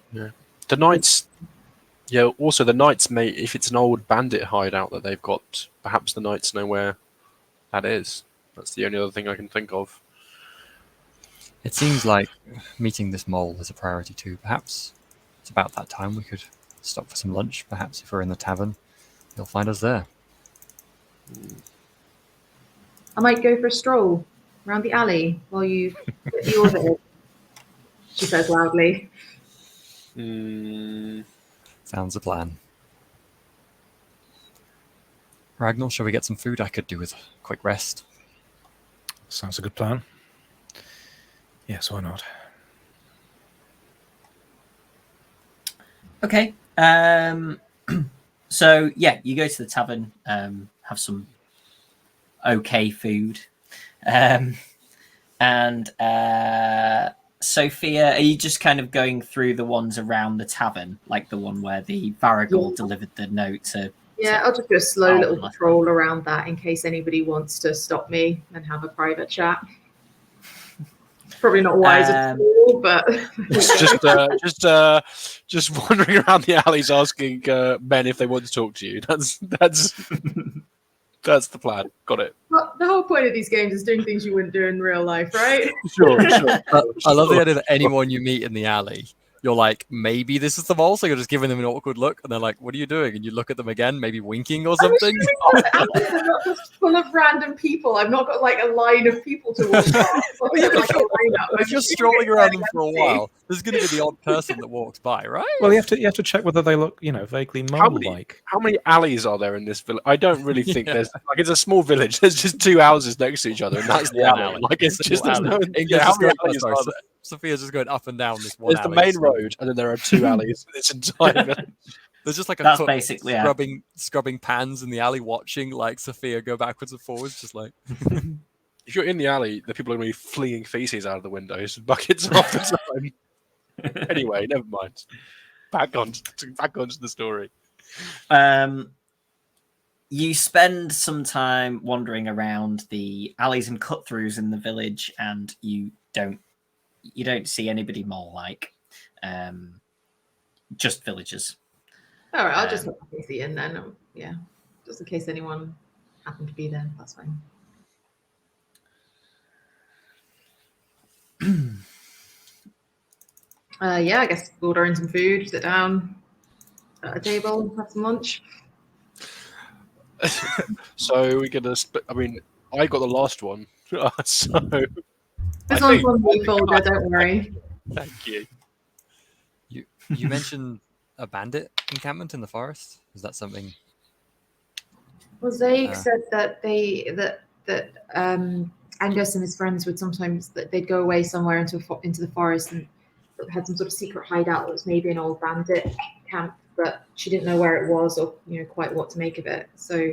the knights. Yeah. Also, the knights may, if it's an old bandit hideout that they've got, perhaps the knights know where that is. That's the only other thing I can think of. It seems like meeting this mole is a priority too. Perhaps it's about that time we could stop for some lunch. Perhaps if we're in the tavern, you'll find us there. I might go for a stroll around the alley while you get the order in, she says loudly. Sounds a plan. Ragnar, shall we get some food? I could do with a quick rest. Sounds a good plan. Yes, why not? Okay. So yeah, you go to the tavern, have some okay food, and Sophia, are you just kind of going through the ones around the tavern, like the one where the Varigol delivered the note to? Yeah, I'll just do a slow little patrol around that in case anybody wants to stop me and have a private chat. Probably not wise at all, but just wandering around the alleys asking men if they want to talk to you. That's the plan. Got it. Well, the whole point of these games is doing things you wouldn't do in real life, right? Sure. I love the idea that anyone you meet in the alley, you're like, maybe this is the mole, so you're just giving them an awkward look, and they're like, what are you doing? And you look at them again, maybe winking or something. I'm not just full of random people. I've not got like a line of people to watch. If you're strolling around them for a while, there's going to be the odd person that walks by, right? Well, you have to check whether they look, vaguely mole-like. How many alleys are there in this village? I don't really think there's like, it's a small village. There's just two houses next to each other, and that's the alley. Like it's just there's no. How many alleys are there? Sophia's just going up and down this one. There's the main road, and then there are two alleys in this entire village. There's just like a That's cook basically scrubbing pans in the alley, watching like Sophia go backwards and forwards, just like. If you're in the alley, the people are going to be flinging feces out of the windows, buckets off the time. Anyway, never mind. Back onto the story. You spend some time wandering around the alleys and cut-throughs in the village, and you don't see anybody mole-like. Just villagers. All right, I'll just look at the inn then. Yeah, just in case anyone happened to be there. That's fine. Yeah, I guess order in some food, sit down at a table, have some lunch. So we're gonna. I mean, I got the last one, so This one's on me folder. Don't worry. Thank you. You mentioned a bandit encampment in the forest. Is that something? Well, Zaig said that Angus and his friends would sometimes they'd go away somewhere into the forest and had some sort of secret hideout that was maybe an old bandit camp, but she didn't know where it was or quite what to make of it. So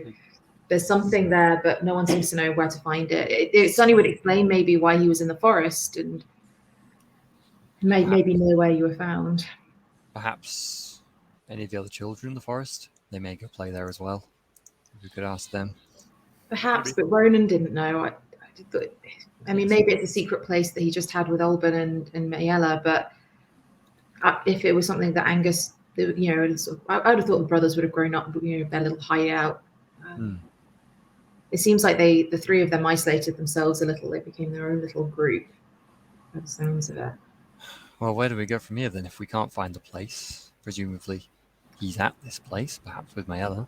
there's something there, but no one seems to know where to find it. Sonny would explain maybe why he was in the forest, and Maybe near where you were found. Perhaps any of the other children in the forest? They may go play there as well. We could ask them. Perhaps, Maybe. but Ronan didn't know. I mean, maybe it's a secret place that he just had with Alban and Mayella, but if it was something that Angus, I would have thought the brothers would have grown up, their little hideout. It seems like the three of them isolated themselves a little. They became their own little group, by the sounds of it. Well, where do we go from here then? If we can't find the place, presumably he's at this place, perhaps with Mayella.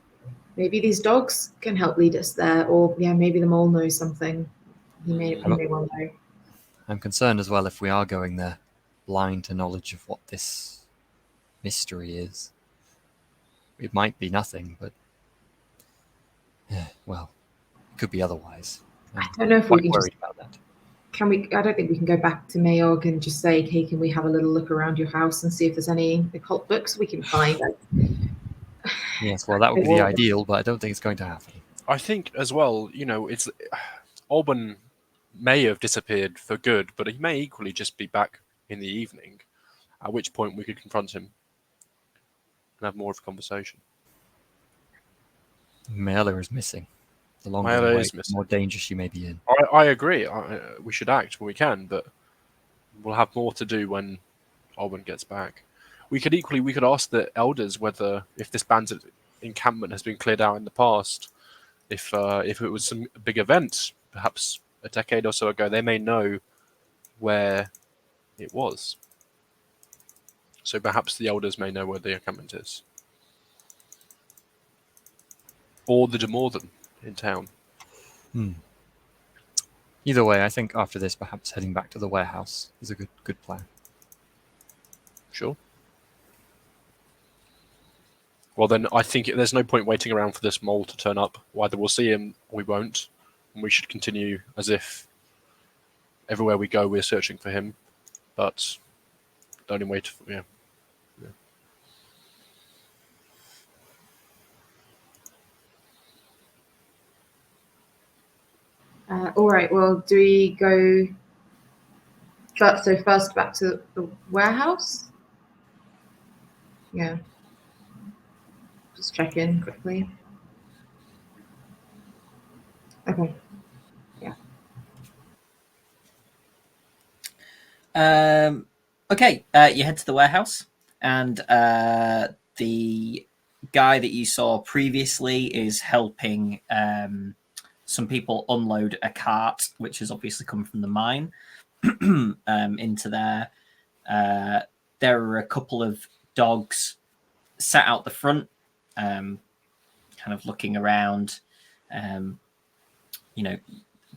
Maybe these dogs can help lead us there, or maybe the mole knows something. He may well know. I'm concerned as well if we are going there blind to knowledge of what this mystery is. It might be nothing, but well, it could be otherwise. I don't know if we can worried about that. Can we? I don't think we can go back to Mayog and just say, "Hey, can we have a little look around your house and see if there's any occult books we can find?" Yes, well, that would be the ideal, but I don't think it's going to happen. I think as well, it's Alban may have disappeared for good, but he may equally just be back in the evening, at which point we could confront him and have more of a conversation. Mayella is missing. The longer Mayella we wait, is missing. the more danger she may be in. I agree. We should act when we can, but we'll have more to do when Alban gets back. We could ask the elders whether, if this bandit encampment has been cleared out in the past, if it was some big event, perhaps a decade or so ago, they may know where it was. So perhaps the elders may know where the encampment is. Or the Demorthen in town. Either way, I think after this, perhaps heading back to the warehouse is a good plan. Sure. Well, then I think there's no point waiting around for this mole to turn up. Either we'll see him or we won't. And we should continue as if everywhere we go we're searching for him. But don't wait for... Yeah. All right. Well, do we go first back to the warehouse? Yeah. Just check in quickly. Okay. Yeah. Okay. You head to the warehouse, and the guy that you saw previously is helping some people unload a cart, which has obviously come from the mine, into there. There are a couple of dogs sat out the front, kind of looking around,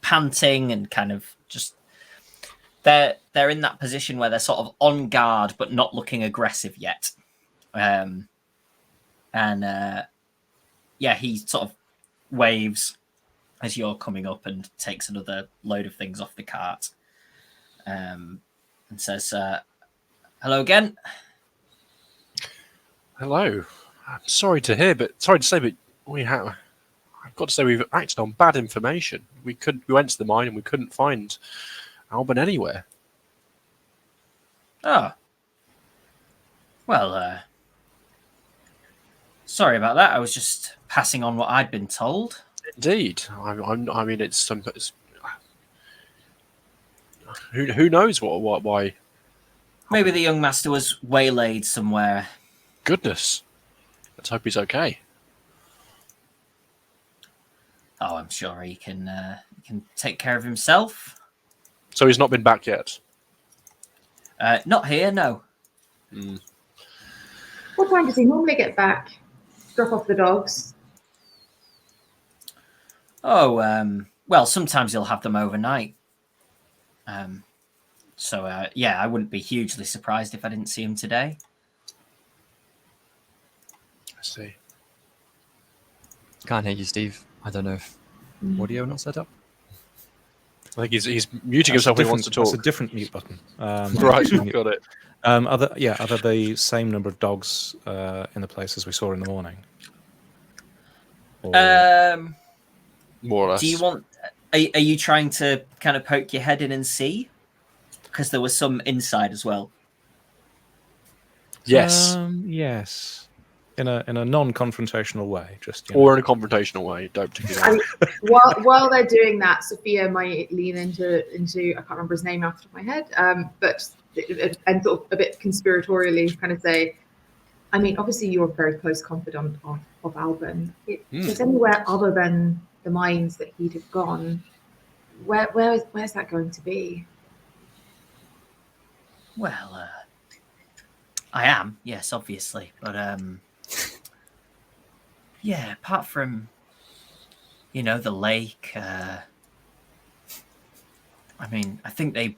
panting and kind of just... They're in that position where they're sort of on guard but not looking aggressive yet. He sort of waves as you're coming up and takes another load of things off the cart, and says, "Hello again." Hello. I'm sorry to say, but I've got to say we've acted on bad information. We went to the mine and we couldn't find Alban anywhere. Oh. Well, sorry about that. I was just passing on what I'd been told. Indeed. I mean, it's who knows why? Maybe the young master was waylaid somewhere. Goodness. Let's hope he's okay. Oh, I'm sure he can take care of himself. So he's not been back yet? Not here, no. What time does he normally get back? Drop off the dogs? Oh, well, sometimes he'll have them overnight. I wouldn't be hugely surprised if I didn't see him today. I see. Can't hear you, Steve. I don't know if audio not set up. I think he's muting himself when he wants to talk. It's a different mute button. Right, got it. Are there the same number of dogs in the place as we saw in the morning? Or... More or less. Do you want? Are you trying to kind of poke your head in and see? Because there was some inside as well. Yes. Yes. In a non-confrontational way, just Or in a confrontational way. Don't particularly. While they're doing that, Sophia might lean into I can't remember his name off the top of my head, but and sort of a bit conspiratorially kind of say, I mean, obviously you're a very close confidant of Alban. If there's anywhere other than the mines that he'd have gone, where's that going to be? Well, I am, yes, obviously, but yeah. Apart from, the lake. I mean, I think they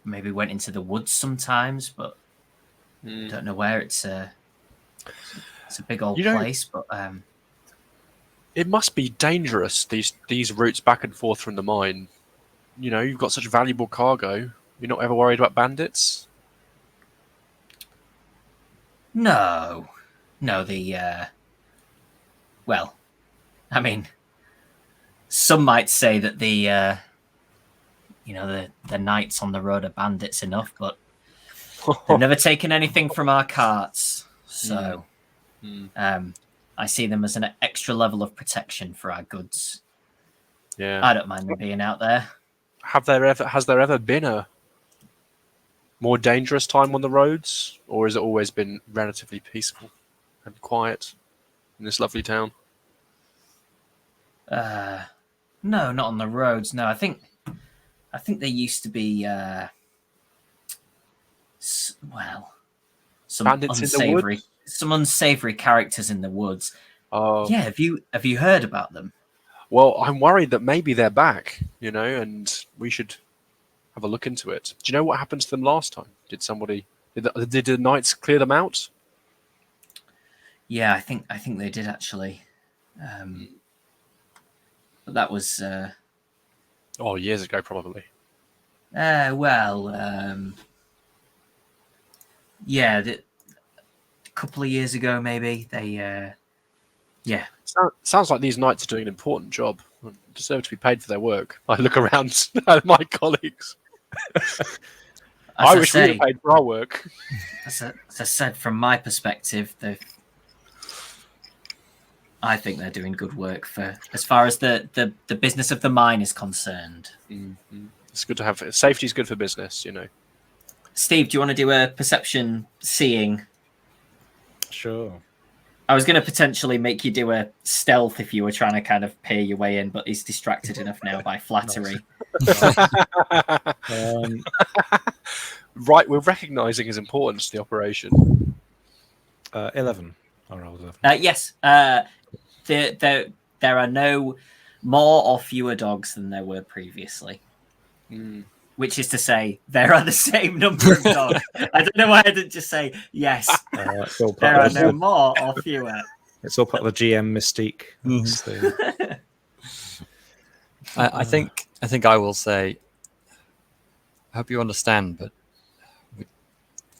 maybe went into the woods sometimes, but don't know where. It's a big old place, but it must be dangerous, these routes back and forth from the mine. You've got such valuable cargo. You're not ever worried about bandits? no. Well, I mean, some might say that the knights on the road are bandits enough, but they've never taken anything from our carts, so I see them as an extra level of protection for our goods. Yeah, I don't mind them being out there. Has there ever been a more dangerous time on the roads, or has it always been relatively peaceful and quiet in this lovely town? No, not on the roads. No, I think there used to be some Bandits in the woods? some unsavory characters in the woods. Oh, Yeah, have you heard about them? well, I'm worried that maybe they're back, and we should have a look into it. Do you know what happened to them last time? Did the knights clear them out? Yeah, I think they did actually. But that was years ago, probably. yeah, a couple of years ago, maybe they. Yeah. Sounds like these knights are doing an important job. Deserve to be paid for their work. I look around at my colleagues. I wish we were paid for our work. As I said, from my perspective, I think they're doing good work for as far as the business of the mine is concerned. Mm-hmm. It's good to have safety is good for business, Steve, do you want to do a perception seeing? Sure. I was going to potentially make you do a stealth if you were trying to kind of pay your way in, but he's distracted enough now by flattery. Right, we're recognising his importance to the operation. 11. I rolled 11. Yes. There are no more or fewer dogs than there were previously. Which is to say, there are the same number of dogs. I don't know why I didn't just say yes. There are no more or fewer. It's all part of the GM mystique. I think I will say, I hope you understand, but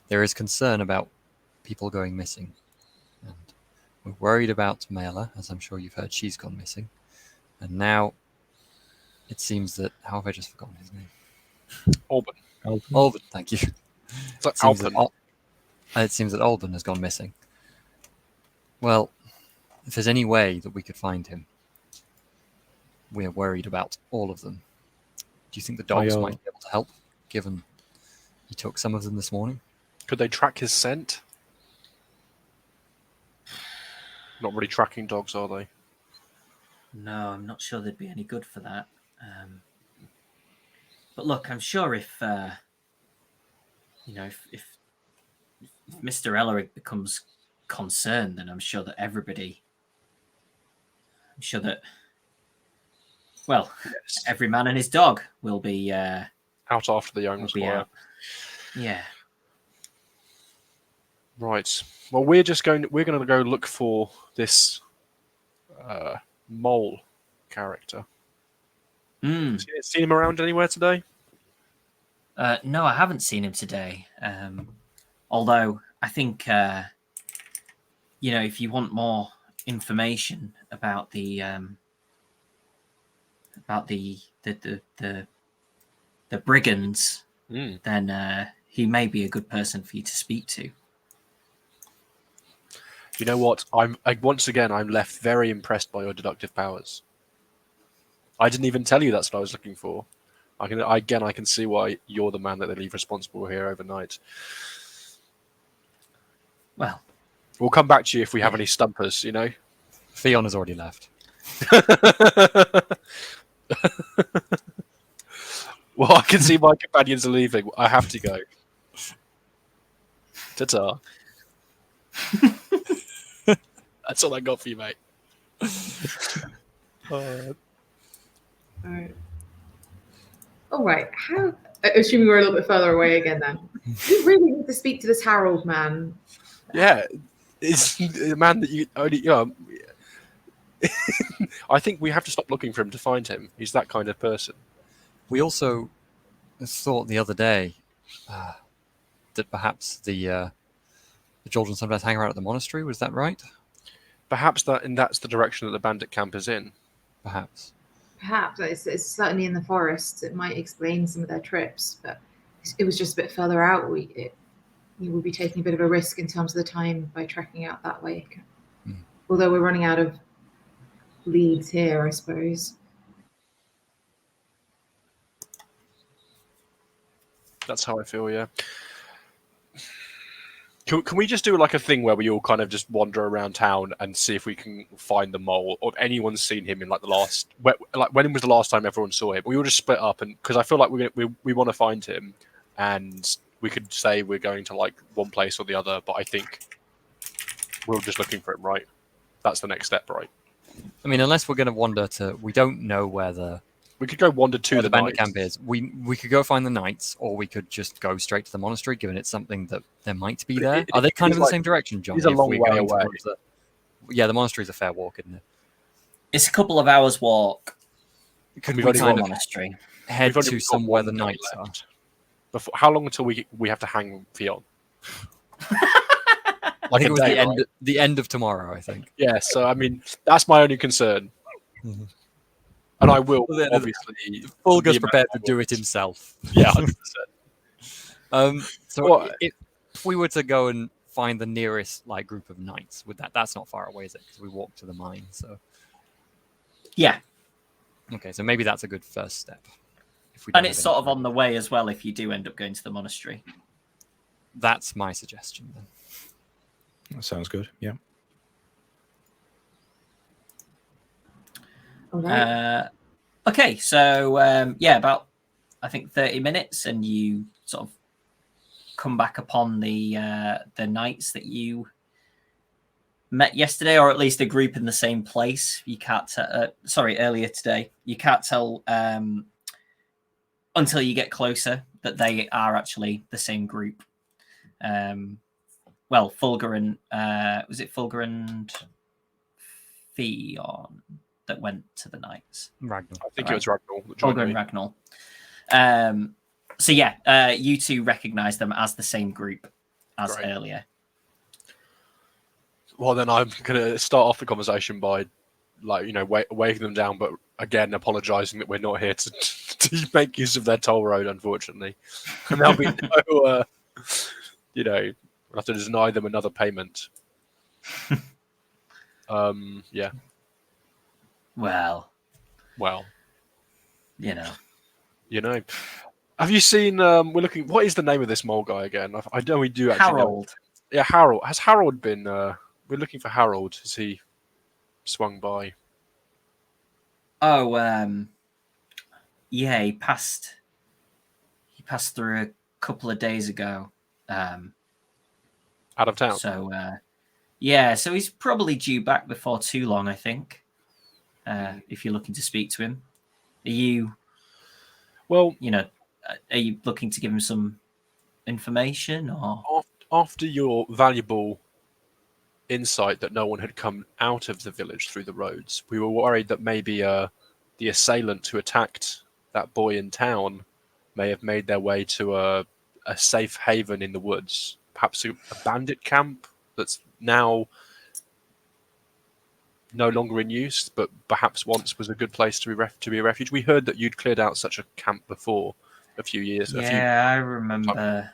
there is concern about people going missing. And we're worried about Mayla, as I'm sure you've heard she's gone missing. And now it seems that, how have I just forgotten his name? Alban, thank you. It seems that Alban has gone missing. Well, if there's any way that we could find him, we are worried about all of them. Do you think the dogs might be able to help, given he took some of them this morning? Could they track his scent? Not really tracking dogs, are they? No, I'm not sure they'd be any good for that. But look, I'm sure if Mr. Ellerick becomes concerned, then I'm sure that every man and his dog will be out after the young squire. Yeah. Right. Well, we're going to go look for this mole character. Seen him around anywhere today? No, I haven't seen him today. Although I think if you want more information about the brigands, then he may be a good person for you to speak to. You know what? Once again, I'm left very impressed by your deductive powers. I didn't even tell you that's what I was looking for. I can see why you're the man that they leave responsible here overnight. Well, We'll come back to you if we have any stumpers, you know? Theon has already left. Well, I can see my companions are leaving. I have to go. Ta-ta. That's all I got for you, mate. All right. How? Assuming we're a little bit further away again, then we really need to speak to this Harold man. Yeah, it's the man that you only. I think we have to stop looking for him to find him. He's that kind of person. We also thought the other day that perhaps the children sometimes hang around at the monastery. Was that right? Perhaps that's the direction that the bandit camp is in. Perhaps. Perhaps it's certainly in the forests. It might explain some of their trips, but it was just a bit further out. We would be taking a bit of a risk in terms of the time by trekking out that way. Although we're running out of leads here, I suppose. That's how I feel, yeah. Can we just do like a thing where we all kind of just wander around town and see if we can find the mole, or if anyone's seen him in like the last, when was the last time everyone saw him? We all just split up, and because I feel like we want to find him, and we could say we're going to like one place or the other, but I think we're just looking for him, right? That's the next step, right? I mean, unless we're going to wander to, we don't know where we could go wander to the bandit camp is. We could go find the knights, or we could just go straight to the monastery, given it's something that there might be there. Are they kind of in the same direction, Jonny? It's a long way away. Yeah, the monastery's a fair walk, isn't it? it's a couple of hours walk. Could We've we only kind got of Monastery. head We've only to got somewhere the one day knights are? left. Before, how long until we have to hang Theon? I think it was day, the end of tomorrow, I think. Yeah, so I mean, that's my only concern. Mhm. And I will, Well, then, obviously... Fulger's be a prepared man, to do it himself. Yeah, 100%. So Well, if we were to go and find the nearest like group of knights, that's not far away, is it? Because we walked to the mine. So Yeah, okay, so maybe that's a good first step. If we and don't it's have sort any of on the way as well if you do end up going to the monastery. That's my suggestion then. That sounds good. Yeah. All right. Okay, so about I think 30 minutes, and you sort of come back upon the knights that you met yesterday, or at least a group in the same place. You can't earlier today. You can't tell until you get closer that they are actually the same group. Fulgur and was it Fulgur and Theon that went to the knights? Ragnar. I think it was Ragnar that Fulgur joined and me. Ragnar. You two recognize them as the same group as Great. earlier. Well, then I'm going to start off the conversation by, waving them down, but again, apologising that we're not here to make use of their toll road, unfortunately. And there'll be no, we'll have to deny them another payment. Yeah. Well, you know. Have you seen? We're looking. What is the name of this mole guy again? I know we do actually. Harold. Yeah, Harold. Has Harold been? We're looking for Harold. Has he swung by? Oh, yeah. He passed through a couple of days ago. Out of town. So, so he's probably due back before too long, I think. If you're looking to speak to him, are you? Well, are you looking to give him some information, or after your valuable insight that no one had come out of the village through the roads, we were worried that maybe the assailant who attacked that boy in town may have made their way to a safe haven in the woods, perhaps a bandit camp that's now no longer in use, but perhaps once was a good place to be a refuge. We heard that you'd cleared out such a camp before a few years. I remember.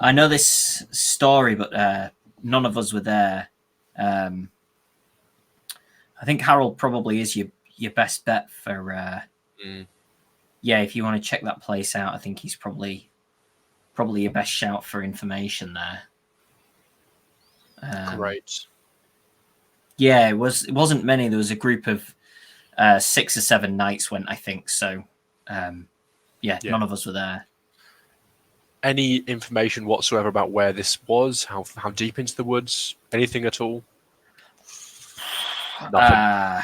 I know this story, but none of us were there. I think Harold probably is your best bet for. Yeah, if you want to check that place out, I think he's probably your best shout for information there. Great. Yeah, it wasn't many. There was a group of 6 or 7 knights went, I think. So, yeah, none of us were there. Any information whatsoever about where this was? How deep into the woods? Anything at all? Nothing.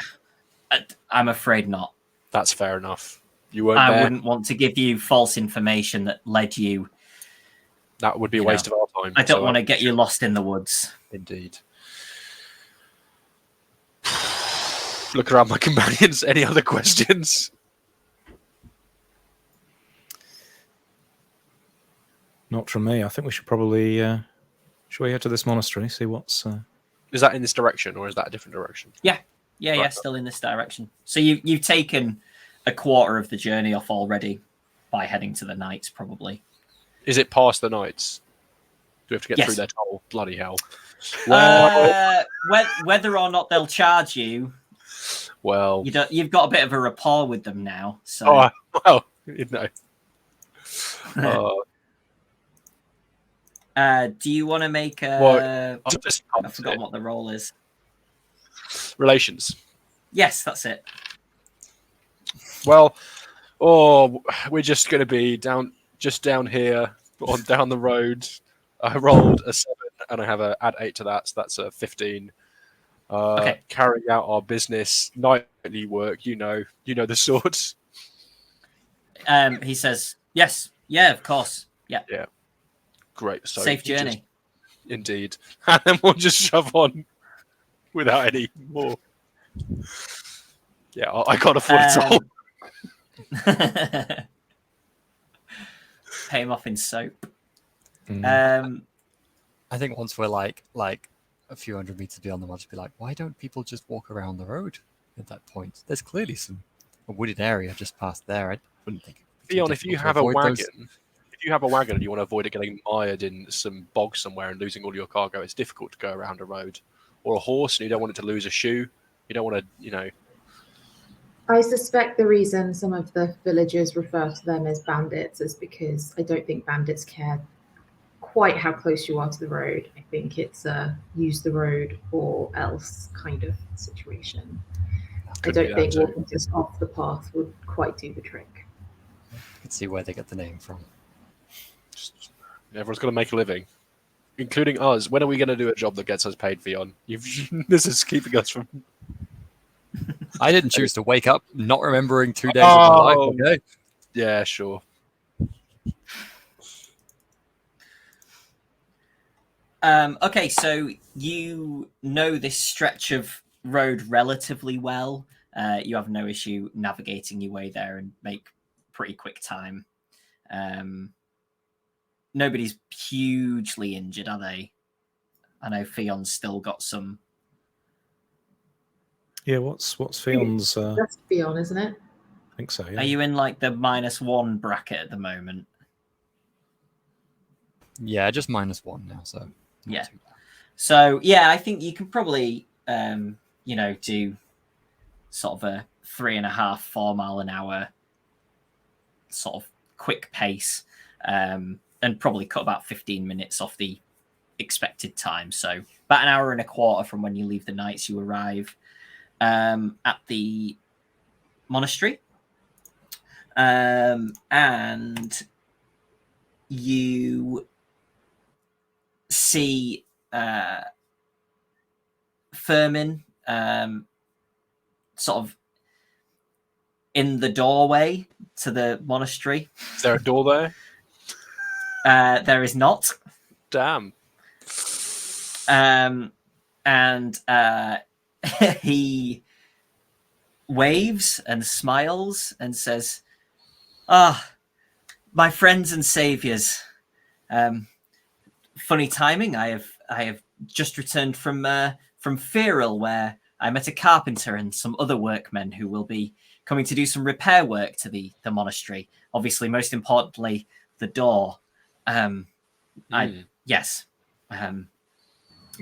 I'm afraid not. That's fair enough. You weren't I there. wouldn't want to give you false information that led you. That would be a waste of our time. I don't want to get you lost in the woods. Indeed. Look around my companions. Any other questions? Not from me. I think we should probably should we head to this monastery, see what's Is that in this direction or is that a different direction? Yeah, still in this direction. So you've taken a quarter of the journey off already by heading to the knights, probably. Is it past the knights? Do we have to get Yes. through their toll? Bloody hell. Whether or not they'll charge you, Well, you've got a bit of a rapport with them now. So do you want to make a? I've forgotten what the role is. Relations. Yes, that's it. Well, we're just going to be down here down the road. I rolled a 7 and I have a add 8 to that, so that's a 15. Okay. Carrying out our business, nightly work, you know the sort. He says, yes, yeah, of course. Yeah. Yeah. Great. So safe journey. Indeed. And then we'll just shove on without any more. Yeah, I can't afford it all. Pay him off in soap. I think once we're like a few hundred meters beyond them, I'll just be like, why don't people just walk around the road at that point? There's clearly a wooded area just past there. I wouldn't think. Theon, if you have a wagon, and you want to avoid it getting mired in some bog somewhere and losing all your cargo, it's difficult to go around a road. Or a horse, and you don't want it to lose a shoe. You don't want to, I suspect the reason some of the villagers refer to them as bandits is because I don't think bandits care quite how close you are to the road. I think it's a use the road or else kind of situation. I don't think walking just off the path would quite do the trick. I can see where they get the name from. Everyone's got to make a living, including us. When are we going to do a job that gets us paid, Theon? This is keeping us from... I didn't choose to wake up not remembering 2 days of my life. Okay. Yeah, sure. Okay, so you know this stretch of road relatively well. You have no issue navigating your way there and make pretty quick time. Nobody's hugely injured, are they? I know Theon's still got some. Yeah, what's Theon's? That's Theon, isn't it? I think so. Yeah. Are you in like the -1 bracket at the moment? Yeah, just -1 now. So Yeah. So yeah, I think you can probably do sort of a 3.5, 4 mile an hour sort of quick pace, and probably cut about 15 minutes off the expected time. So about an hour and a quarter from when you leave the Knights, you arrive at the monastery, and you see Furman sort of in the doorway to the monastery. Is there a door there? There is not. Damn. And he waves and smiles and says, my friends and saviors. Funny timing. I have just returned from Feral, where I met a carpenter and some other workmen who will be coming to do some repair work to the monastery. Obviously, most importantly, the door. Yes.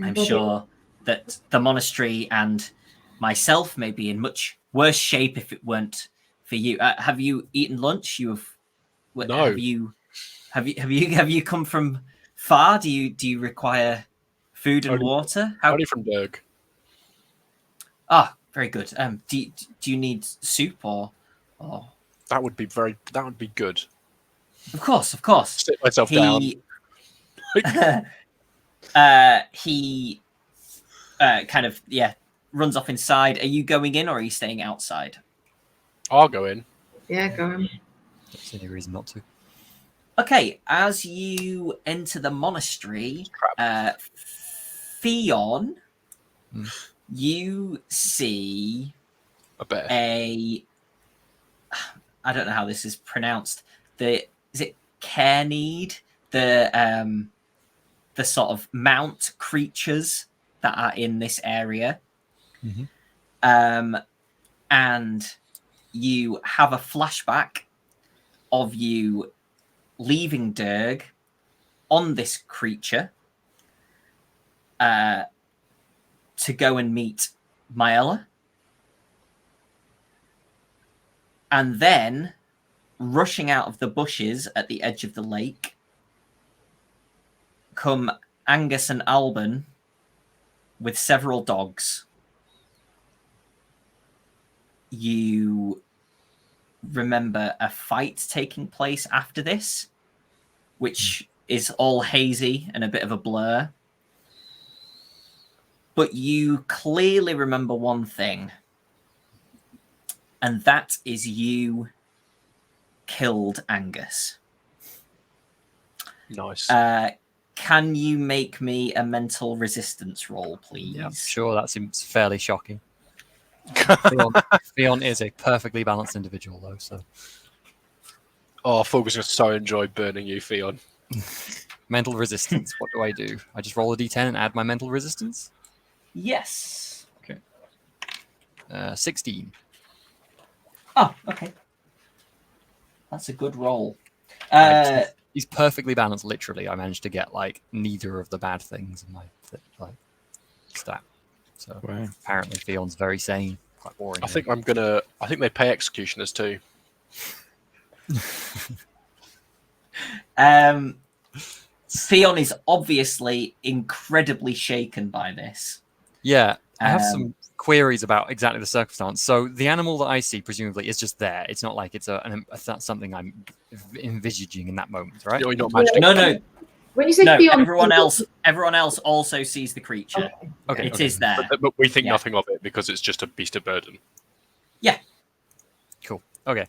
I'm sure that the monastery and myself may be in much worse shape if it weren't for you. Have you eaten lunch? No. Have you come from far? Do you require food and water? Only from Berg. Ah, very good. Do you need soup or? That would be good. Of course. Sit myself down. He kind of runs off inside. Are you going in or are you staying outside? I'll go in. Yeah, go on. Don't see any reason not to. Okay, as you enter the monastery, Theon, you see A bear. I don't know how this is pronounced. Is it Cairneed? The sort of mount creatures that are in this area. Mm-hmm. And you have a flashback of you leaving Derg on this creature to go and meet Maella. And then rushing out of the bushes at the edge of the lake come Angus and Alban with several dogs. You remember a fight taking place after this, which is all hazy and a bit of a blur. But you clearly remember one thing, and that is you killed Angus. Nice. Can you make me a mental resistance roll, please? Yeah, sure. That seems fairly shocking. Theon is a perfectly balanced individual, though. So, I thought was going to so enjoy burning you, Theon. mental resistance. What do? I just roll a d10 and add my mental resistance. Yes. Okay. 16. Oh, okay. That's a good roll. He's perfectly balanced. Literally, I managed to get like neither of the bad things in my stat. So apparently, Theon's very sane. Quite boring. I think they pay executioners too. Theon is obviously incredibly shaken by this. Yeah, I have some queries about exactly the circumstance. So the animal that I see presumably is just there. It's not like it's something I'm envisaging in that moment, right? You're not imagining. No. When you say Theon, everyone else also sees the creature. Okay. It is there. But we think nothing of it because it's just a beast of burden. Yeah. Cool. Okay.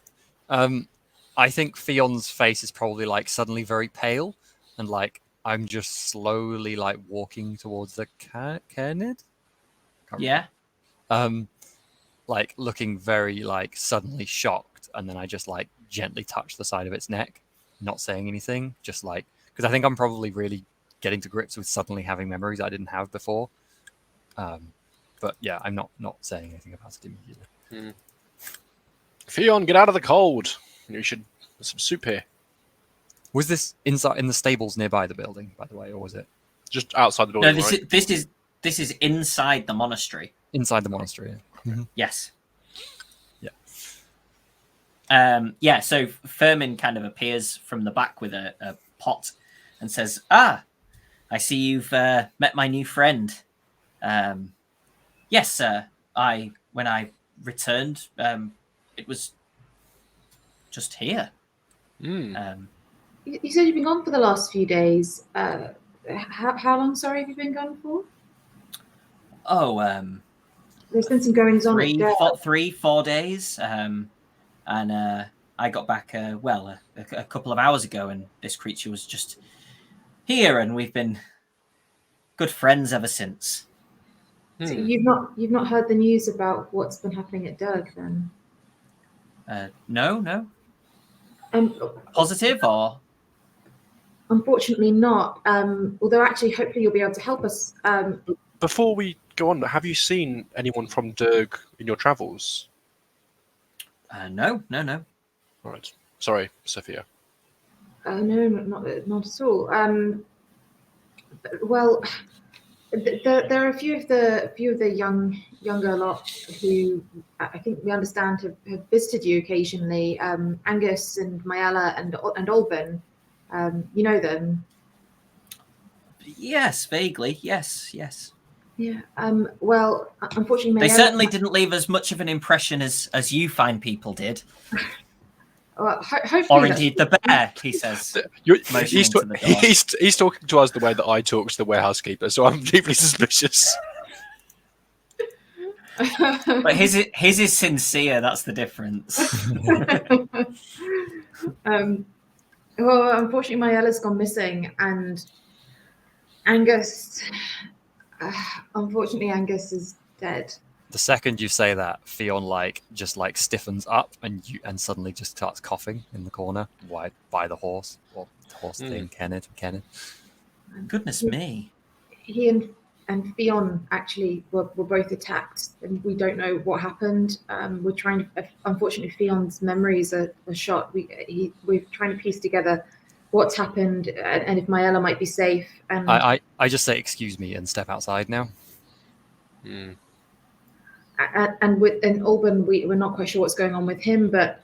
I think Theon's face is probably like suddenly very pale, and like I'm just slowly like walking towards the Cairnid. Yeah. Like looking very like suddenly shocked, and then I just like gently touch the side of its neck, not saying anything, just like because I think I'm probably really getting to grips with suddenly having memories I didn't have before. But yeah, I'm not saying anything about it immediately. Theon, get out of the cold. There's some soup here. Was this inside in the stables nearby the building, by the way, or was it just outside the building? No, this is inside the monastery. Inside the monastery. Yeah. Mm-hmm. Yes. Yeah. So Furman kind of appears from the back with a pot and says, I see you've met my new friend. Yes, sir. When I returned, it was just here. You said you've been gone for the last few days. How long, sorry, have you been gone for? There's been some goings on. 3-4 days. And I got back, a couple of hours ago, and this creature was just here, and we've been good friends ever since. So you've not heard the news about what's been happening at Derg, then? No. Positive or? Unfortunately not. Although actually, hopefully you'll be able to help us. Before we go on, have you seen anyone from Derg in your travels? No. All right. Sorry, Sophia. No, not at all. Well, There are a few of the younger lot who I think we understand have visited you occasionally. Angus and Mayella and Alban. You know them. Yes, vaguely. Yes. Yeah. Well, unfortunately, They Mayella, certainly didn't leave as much of an impression as you fine people did. hopefully, Or indeed the bear, he says, motioning to the door. He's talking to us the way that I talk to the warehouse keeper, so I'm deeply suspicious. But his is sincere. That's the difference. Well, unfortunately, Mayella's gone missing, and Angus. Unfortunately, Angus is dead. The second you say that, Fionn just stiffens up and suddenly just starts coughing in the corner, by the horse or the horse thing, Kenneth. Goodness me. He and Fionn actually were both attacked, and we don't know what happened. We're trying to. Unfortunately, Fion's memories are shot. We're trying to piece together what's happened and if Mayella might be safe. And I just say excuse me and step outside now. And with Alban, we're not quite sure what's going on with him, but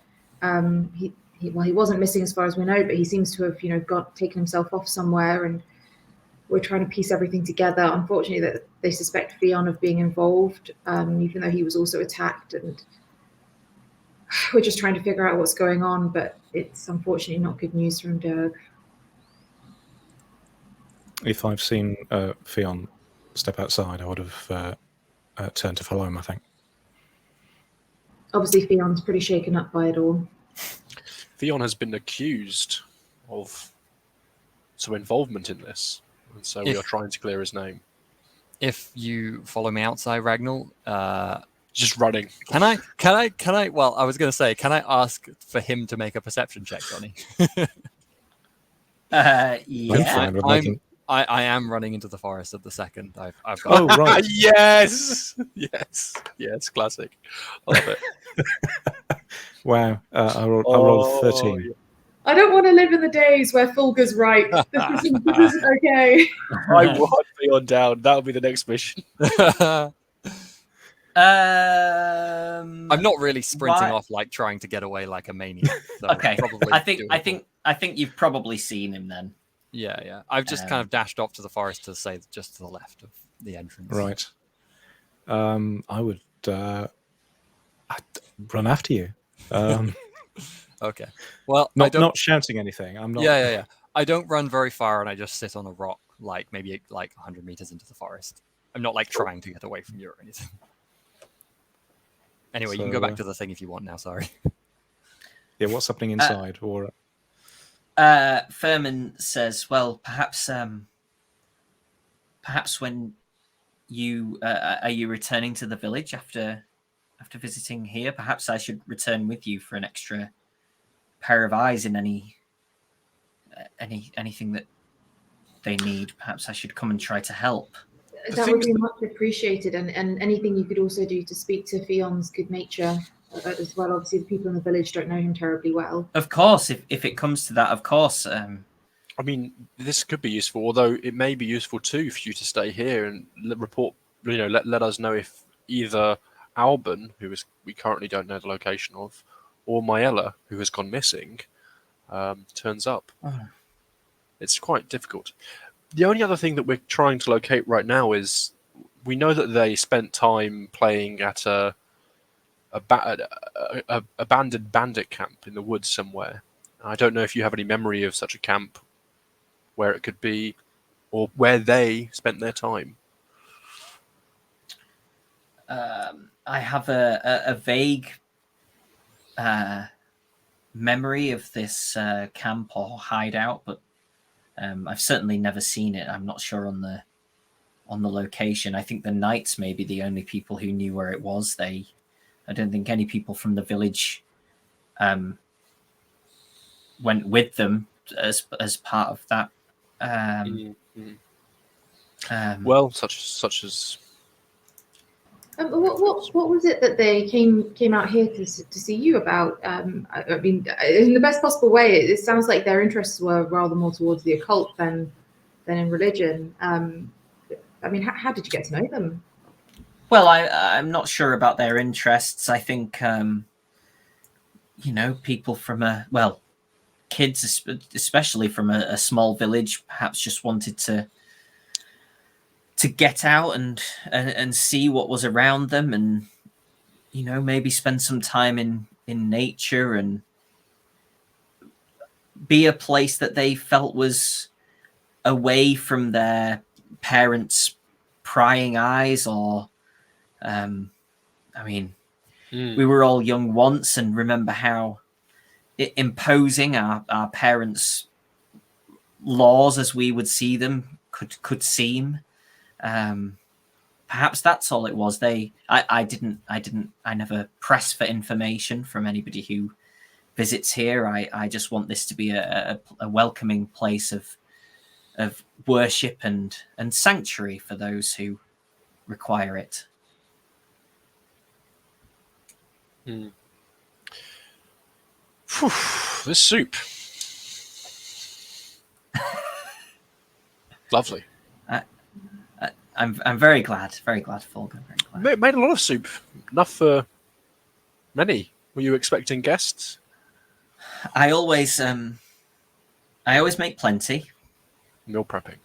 he wasn't missing as far as we know, but he seems to have taken himself off somewhere, and we're trying to piece everything together. Unfortunately, that they suspect Fionn of being involved, even though he was also attacked, and we're just trying to figure out what's going on, but it's unfortunately not good news from Dirk. If I've seen Fionn step outside, I would have turned to follow him, I think. Obviously, Fion's pretty shaken up by it all. Fionn has been accused of some involvement in this, and so we are trying to clear his name. If you follow me outside, Ragnall, just running. Can I? Well, I was going to say, can I ask for him to make a perception check, Jonny? Yeah. I am running into the forest at the second. I've got. Oh, right. Yes, classic. I love it. Wow. I rolled 13. Yeah. I don't want to live in the days where Fulger's right. This isn't okay. I want Fionn down. That'll be the next mission. I'm not really sprinting off trying to get away like a maniac. So okay. I think you've probably seen him then. Yeah. I've just kind of dashed off to the forest to say just to the left of the entrance. Right. I would I'd run after you. Okay. Well, not shouting anything. I'm not. Yeah. I don't run very far, and I just sit on a rock, maybe 100 meters into the forest. I'm not trying to get away from you or anything. Anyway, you can go back to the thing if you want now. Sorry. Yeah. What's happening inside? Furman says, "Well, perhaps when you are you returning to the village after visiting here? Perhaps I should return with you for an extra pair of eyes in anything that they need. Perhaps I should come and try to help." That would be much appreciated, and anything you could also do to speak to Fion's good nature as well. Obviously, the people in the village don't know him terribly well. Of course, if it comes to that, of course. I mean, this could be useful, although it may be useful too for you to stay here and report. Let us know if either Alban, we currently don't know the location of, or Mayella, who has gone missing, turns up. Oh. It's quite difficult. The only other thing that we're trying to locate right now is we know that they spent time playing at a abandoned bandit camp in the woods somewhere. I don't know if you have any memory of such a camp, where it could be, or where they spent their time. I have a vague memory of this camp or hideout, but I've certainly never seen it. I'm not sure on the location. I think the knights may be the only people who knew where it was. I don't think any people from the village went with them as part of that. Well, such as. What was it that they came out here to see you about? I mean, in the best possible way, it sounds like their interests were rather more towards the occult than in religion. I mean, how did you get to know them? Well, I'm not sure about their interests. I think, people from kids, especially from a small village, perhaps just wanted to get out and see what was around them, and maybe spend some time in nature and be a place that they felt was away from their parents' prying eyes. Or we were all young once and remember how imposing our parents' laws as we would see them could seem. Perhaps that's all it was. I never press for information from anybody who visits here. I just want this to be a welcoming place of worship and sanctuary for those who require it. This soup. Lovely. I'm very glad, Fulger. Very glad. Made a lot of soup. Enough for many. Were you expecting guests? I always make plenty. Meal prepping.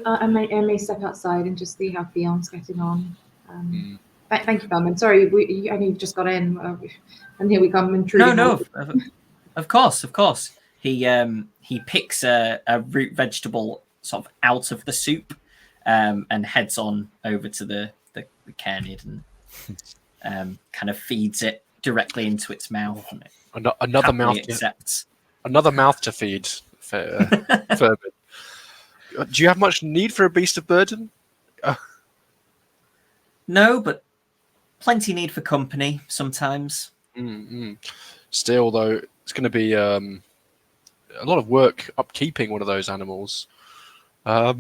I may step outside and just see how Theon's getting on. Thank you, Bellman. Sorry, I know you've just got in, and here we come intruding. No, of course. He picks a root vegetable sort of out of the soup, and heads on over to the cairnid and kind of feeds it directly into its mouth. And Another mouth accepts. Another mouth to feed. Furman. Do you have much need for a beast of burden? No, but plenty need for company sometimes. Still, though, it's going to be a lot of work upkeeping one of those animals. Well,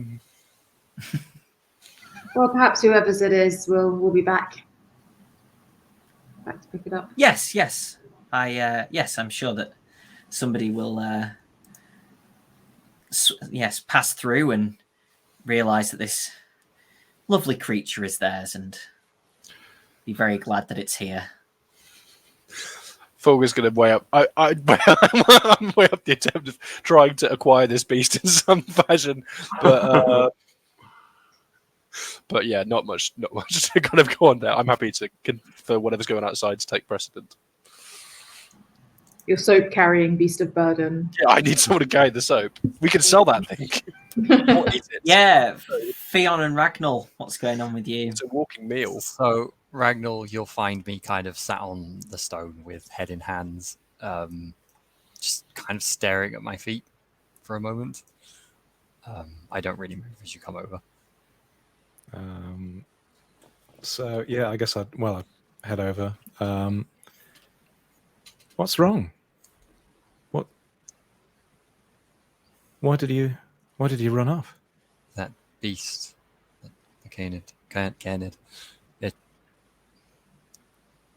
perhaps whoever's it is will be back to pick it up. Yes. I'm sure that somebody will pass through and realize that this lovely creature is theirs and be very glad that it's here. Fulger's going to weigh up. I'm way up the attempt of trying to acquire this beast in some fashion, but yeah, not much to kind of go on there. I'm happy for whatever's going outside to take precedent. Your soap carrying beast of burden. Yeah, I need someone to carry the soap. We can sell that thing. What is it? Yeah, Theon and Ragnall, what's going on with you? It's a walking meal. So, Ragnall, you'll find me kind of sat on the stone with head in hands, just kind of staring at my feet for a moment. I don't really move as you come over. So, yeah, I guess I'd head over. What's wrong? Why did you run off? That beast, the Cairnid, it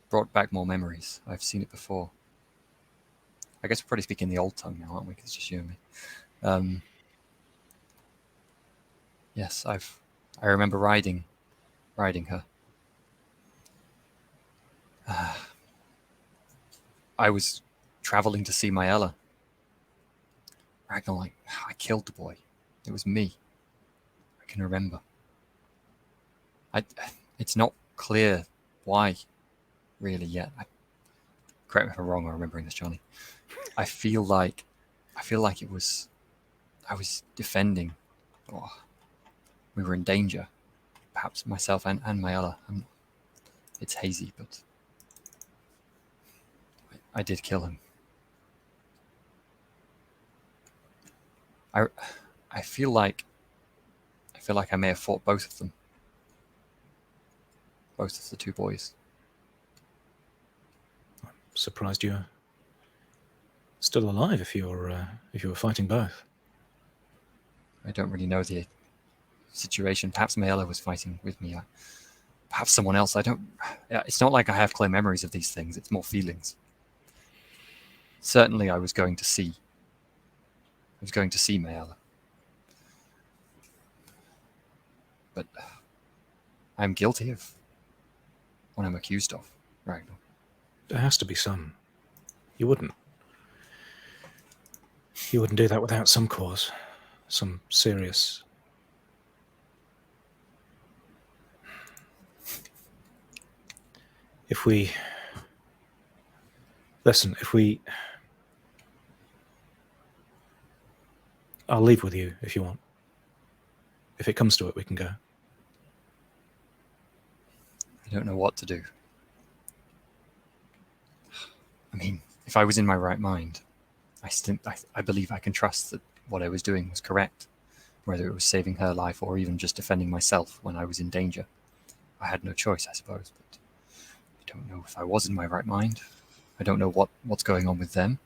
brought back more memories. I've seen it before. I guess we're probably speaking the old tongue now, aren't we? 'Cause it's just you and me. Yes, I remember riding her. I was traveling to see Maella. Ragnar, I killed the boy. It was me. I can remember. It's not clear why, really, yet. Correct me if I'm wrong or remembering this, Jonny. I feel like it was. I was defending. We were in danger. Perhaps myself and Maella. It's hazy, but I did kill him. I feel like I may have fought both of them. Both of the two boys. I'm surprised you're still alive if you were fighting both. I don't really know the situation. Perhaps Maella was fighting with me. Perhaps someone else. It's not like I have clear memories of these things. It's more feelings. Certainly, I was going to see Maella. But I'm guilty of what I'm accused of, Ragnar. There has to be some. You wouldn't do that without some cause, some serious. If we listen, I'll leave with you if you want. If it comes to it, we can go. I don't know what to do. I mean, if I was in my right mind, I believe I can trust that what I was doing was correct, whether it was saving her life or even just defending myself when I was in danger. I had no choice, I suppose, but I don't know if I was in my right mind. I don't know what's going on with them.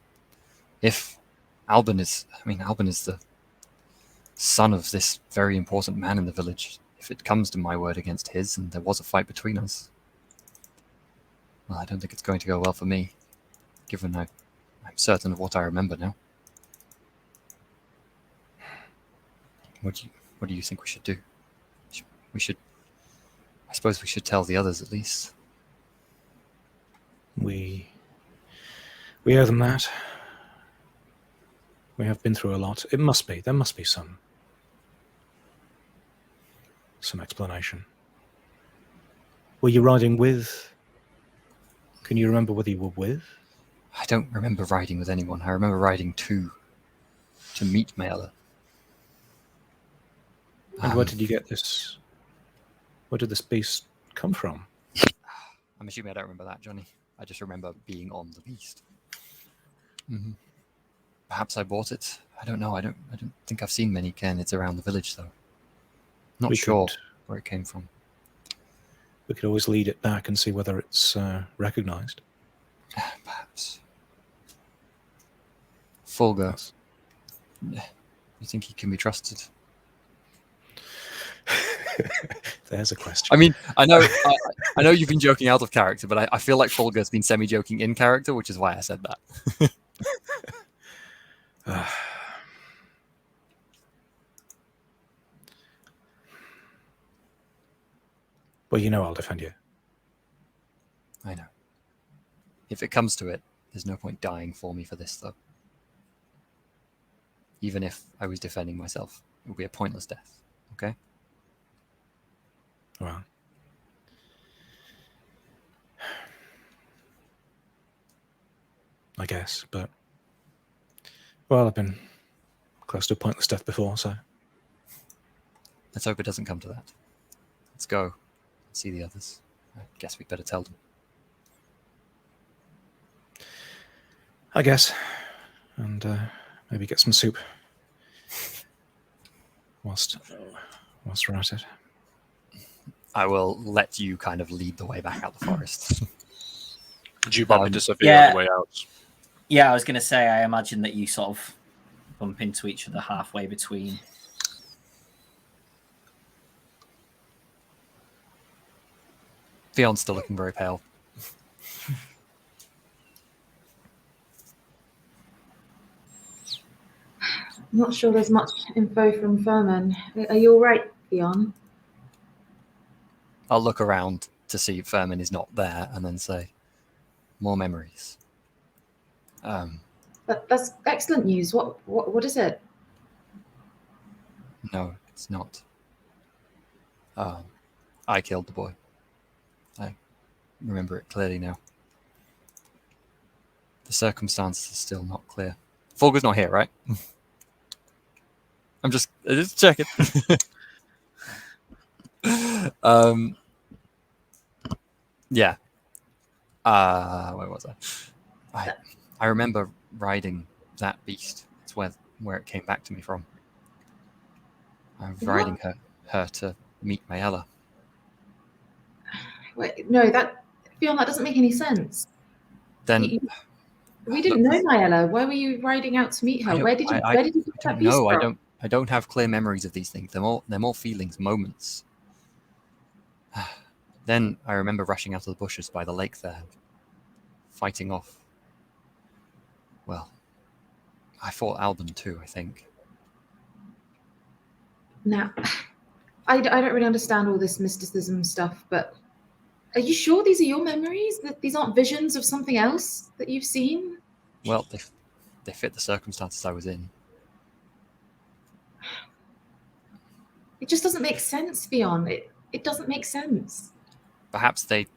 If Albin is the son of this very important man in the village. If it comes to my word against his, and there was a fight between us, well, I don't think it's going to go well for me, given I'm certain of what I remember now. What do you think we should do? I suppose we should tell the others at least. We owe them that. We have been through a lot. There must be some explanation. Were you riding with? Can you remember whether you were with? I don't remember riding with anyone. I remember riding to meet Mayella. And where did you get this? Where did this beast come from? I'm assuming I don't remember that, Jonny. I just remember being on the beast. Mm-hmm. Perhaps I bought it. I don't know. I don't think I've seen many Cairnids around the village, though. Not sure where it came from. We could always lead it back and see whether it's recognized. Perhaps. Fulgur. You think he can be trusted? There's a question. I mean, I know you've been joking out of character, but I feel like Fulgur's been semi-joking in character, which is why I said that. Well, you know I'll defend you. I know. If it comes to it, there's no point dying for me for this, though. Even if I was defending myself, it would be a pointless death, okay? Well, I guess, but... Well, I've been close to a pointless death before, so... Let's hope it doesn't come to that. Let's go. See the others. I guess we'd better tell them. I guess. And maybe get some soup. Whilst we're at it. I will let you kind of lead the way back out the forest. Did you bump into Sophia on the way out? Yeah, I was going to say, I imagine that you sort of bump into each other halfway between. Fion's still looking very pale. I'm not sure there's much info from Furman. Are you all right, Fion? I'll look around to see if Furman is not there and then say, more memories. That's excellent news. What is it? No, it's not. I killed the boy. I remember it clearly now. The circumstances are still not clear. Fulgur's not here, right? I'm just checking. Yeah. Where was I? I remember riding that beast. It's where it came back to me from. I was riding her to meet Mayella. Wait, no, Fion, that doesn't make any sense. Then we didn't know Mayella. Why were you riding out to meet her? Where did you get that beast from? I don't have clear memories of these things. They're more feelings, moments. Then I remember rushing out of the bushes by the lake there, fighting off. Well, I fought Albin too, I think. Now, I don't really understand all this mysticism stuff, but are you sure these are your memories? That these aren't visions of something else that you've seen? Well, they fit the circumstances I was in. It just doesn't make sense, Fionn. It doesn't make sense. Perhaps they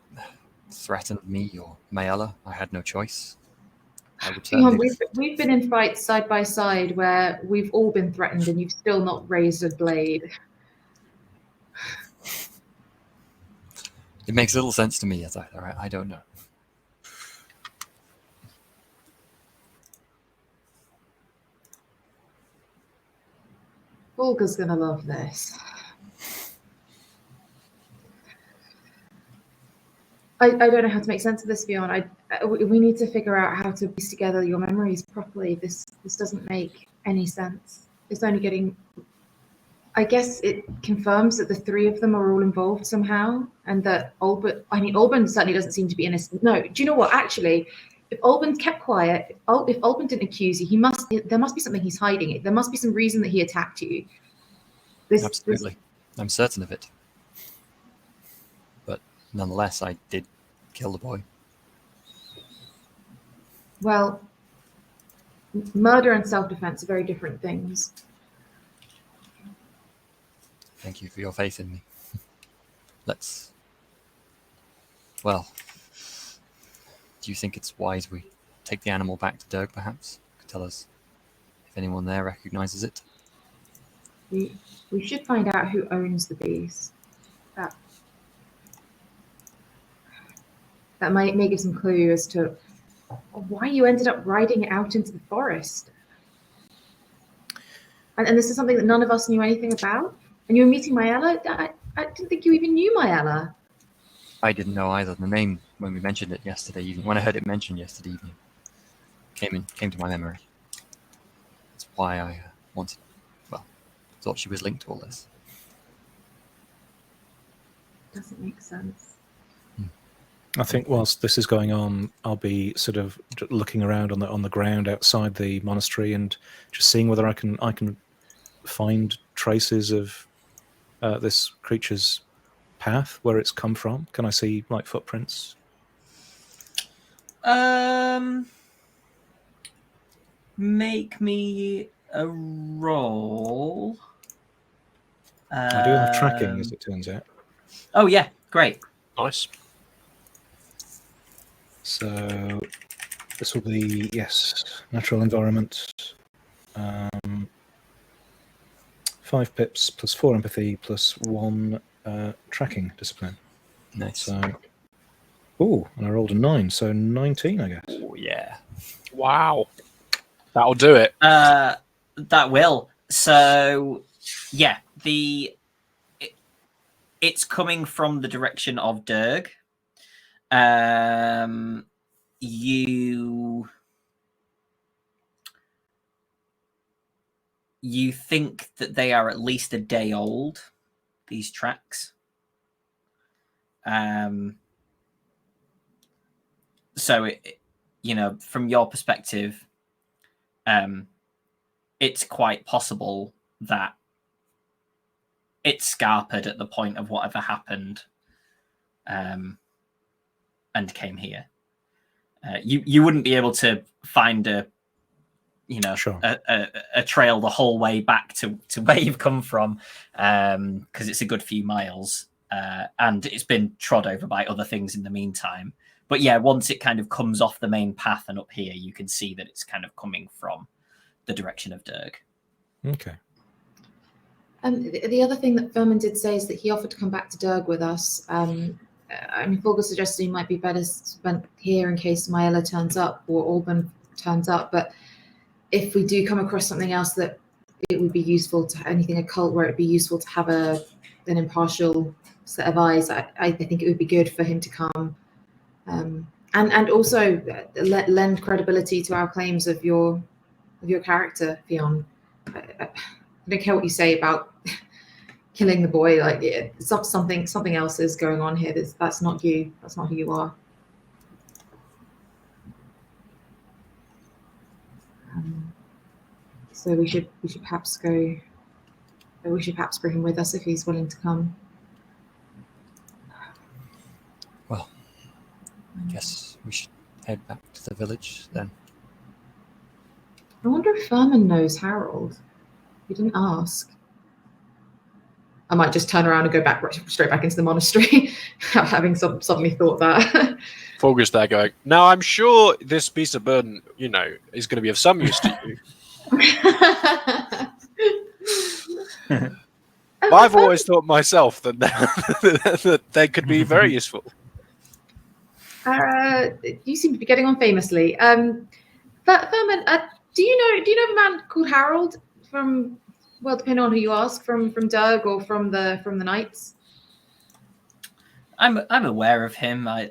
threatened me or Mayella. I had no choice. I would Fionn, certainly. we've been in fights side by side where we've all been threatened and you've still not raised a blade. It makes little sense to me as either. I don't know. Volga's gonna love this. I don't know how to make sense of this, Fionn. We need to figure out how to piece together your memories properly. This doesn't make any sense. It's only getting. I guess it confirms that the three of them are all involved somehow, and that Olbin. I mean, Olbin certainly doesn't seem to be innocent. No, do you know what? Actually, if Olbin kept quiet, if Olbin didn't accuse you, there must be something he's hiding. There must be some reason that he attacked you. Absolutely. I'm certain of it. But nonetheless, I did kill the boy. Well, murder and self-defense are very different things. Thank you for your faith in me. Let's... Well, do you think it's wise we take the animal back to Dirk, perhaps? Could tell us if anyone there recognizes it? We should find out who owns the beast. That may give some clue as to why you ended up riding it out into the forest. And this is something that none of us knew anything about. And you were meeting Mayella? I didn't think you even knew Mayella. I didn't know either. The name, when we mentioned it yesterday evening, when I heard it mentioned yesterday evening, came to my memory. That's why I thought she was linked to all this. Doesn't make sense. I think whilst this is going on, I'll be sort of looking around on the ground outside the monastery and just seeing whether I can find traces of this creature's path, where it's come from. Can I see like footprints? Make me a roll. I do have tracking, as it turns out. Oh yeah, great. Nice. So this will be, yes, natural environment. 5 pips plus 4 empathy plus 1 tracking discipline. Nice. So, and I rolled a 9, so 19, I guess. Oh, yeah. Wow. That'll do it. That will. So, yeah, it's coming from the direction of Durg. You think that they are at least a day old, these tracks. So, from your perspective, it's quite possible that it scarpered at the point of whatever happened, and came here. You wouldn't be able to find a trail the whole way back to where you've come from, because it's a good few miles, and it's been trod over by other things in the meantime. But yeah, once it kind of comes off the main path and up here, you can see that it's kind of coming from the direction of Durg. Okay. The other thing that Furman did say is that he offered to come back to Durg with us. Fulgur suggested he might be better spent here in case Mayella turns up or Alban turns up. But if we do come across something else that it would be useful to, anything occult where it'd be useful to have an impartial set of eyes, I think it would be good for him to come. And also lend credibility to our claims of your character, Fionn. I don't care what you say about killing the boy. Like something else is going on here. That's not you. That's not who you are. So we should perhaps go we should perhaps bring him with us if he's willing to come. Well, I guess we should head back to the village then. I wonder if Furman knows Harold. He didn't ask. I might just turn around and go back straight back into the monastery, having suddenly thought that. Fulger's there going, now I'm sure this beast of burden, is going to be of some use to you. I've always thought myself that that they could be very useful. You seem to be getting on famously. Furman, do you know of a man called Harold from? Well, depending on who you ask, from Doug or from the Knights. I'm aware of him. I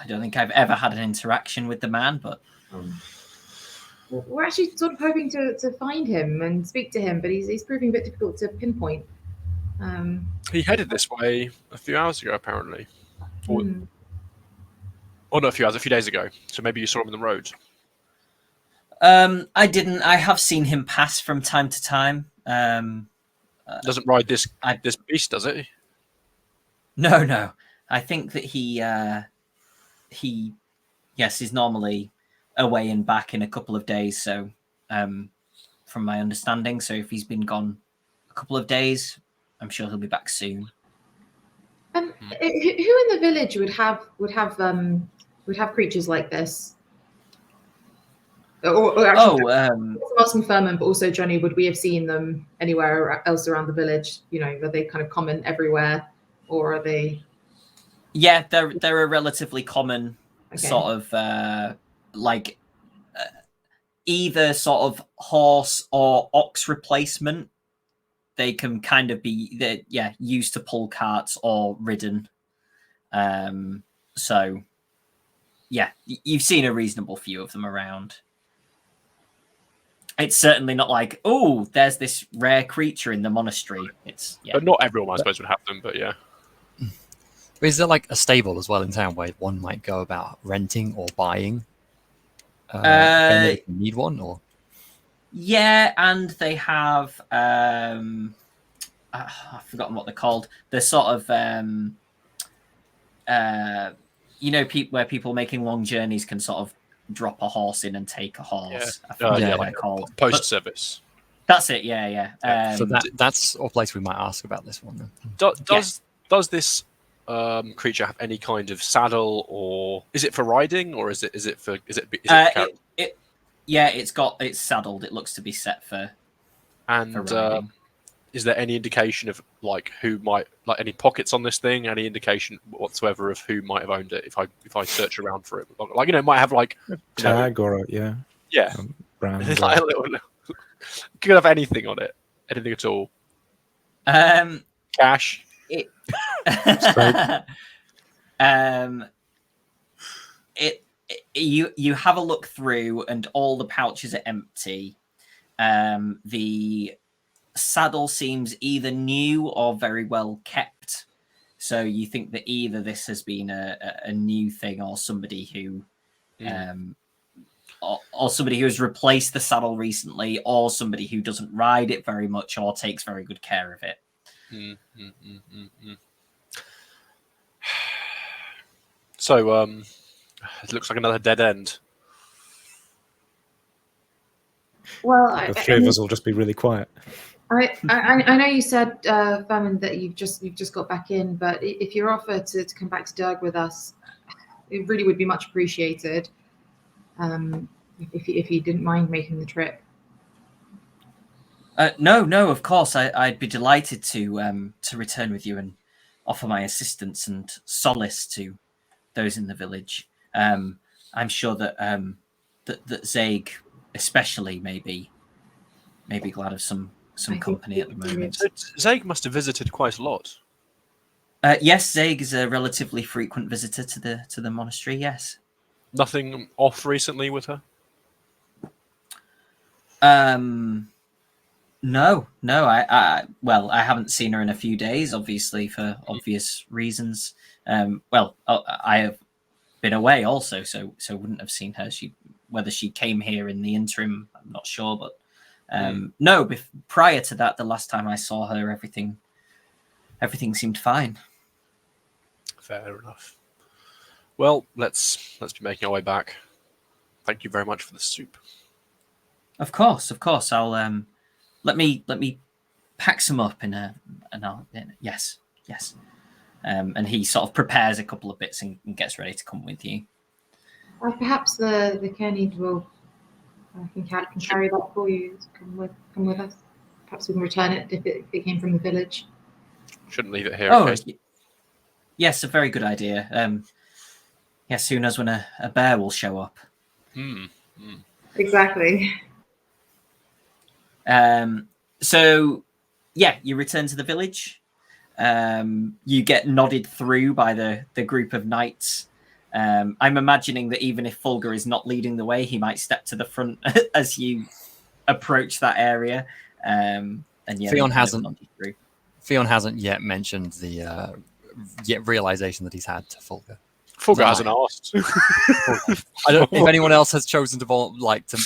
don't think I've ever had an interaction with the man, but we're actually sort of hoping to find him and speak to him, but he's proving a bit difficult to pinpoint. He headed this way a few hours ago, apparently. Or not a few hours, a few days ago. So maybe you saw him on the road. I didn't. I have seen him pass from time to time. Doesn't ride this beast, does it? No. I think that he is normally away and back in a couple of days. So, from my understanding, so if he's been gone a couple of days, I'm sure he'll be back soon. Who in the village would have creatures like this? I'm asking Furman, but also Jonny, would we have seen them anywhere else around the village? Are they kind of common everywhere, or are they? Yeah, they're a relatively common sort of either sort of horse or ox replacement. They can kind of be used to pull carts or ridden. So yeah, you've seen a reasonable few of them around. It's certainly not like, oh, there's this rare creature in the monastery. But not everyone, I suppose, would have them. But yeah. Is there like a stable as well in town where one might go about renting or buying? If you need one, or? Yeah, and they have I've forgotten what they're called. They're sort of where people making long journeys can sort of drop a horse in and take a horse. Like called post service. That's it. Yeah. So that's a place we might ask about this one. Then. Does this creature have any kind of saddle, or is it for riding, or is it it's saddled. It looks to be set for. And for riding. Is there any indication of who might any pockets on this thing? Any indication whatsoever of who might have owned it? If I search around for it, it might have a tag or brand. It's like a little. Could have anything on it, anything at all. Cash. You have a look through, and all the pouches are empty. The saddle seems either new or very well kept, so you think that either this has been a new thing, or somebody who or somebody who has replaced the saddle recently, or somebody who doesn't ride it very much or takes very good care of it. So it looks like another dead end. Well, the three of us will just be really quiet. I know you said, Furman, that you've just got back in, but if you're offered to come back to Doug with us, it really would be much appreciated. If you didn't mind making the trip. No, of course, I'd be delighted to return with you and offer my assistance and solace to those in the village. I'm sure that that Zaig, especially, may be glad of some company at the moment. Zaig must have visited quite a lot. Yes, Zaig is a relatively frequent visitor to the monastery. Yes. Nothing off recently with her. No. I haven't seen her in a few days, obviously for obvious reasons. I have been away also, so wouldn't have seen her. Whether she came here in the interim, I'm not sure, but No, prior to that, the last time I saw her, everything seemed fine. Fair enough. Well, let's be making our way back. Thank you very much for the soup. Of course. I'll let me pack some up and I'll yes. And he sort of prepares a couple of bits and gets ready to come with you. Perhaps the Kenny will can carry that for you. Come with us. Perhaps we can return it if it came from the village. Shouldn't leave it here. Oh, yes, a very good idea. Soon as when a bear will show up. Exactly. So, you return to the village. You get nodded through by the group of knights. I'm imagining that even if Fulgur is not leading the way, he might step to the front as you approach that area. Fionn hasn't yet mentioned the realization that he's had to Fulgur. Fulgur hasn't asked. If anyone else has chosen to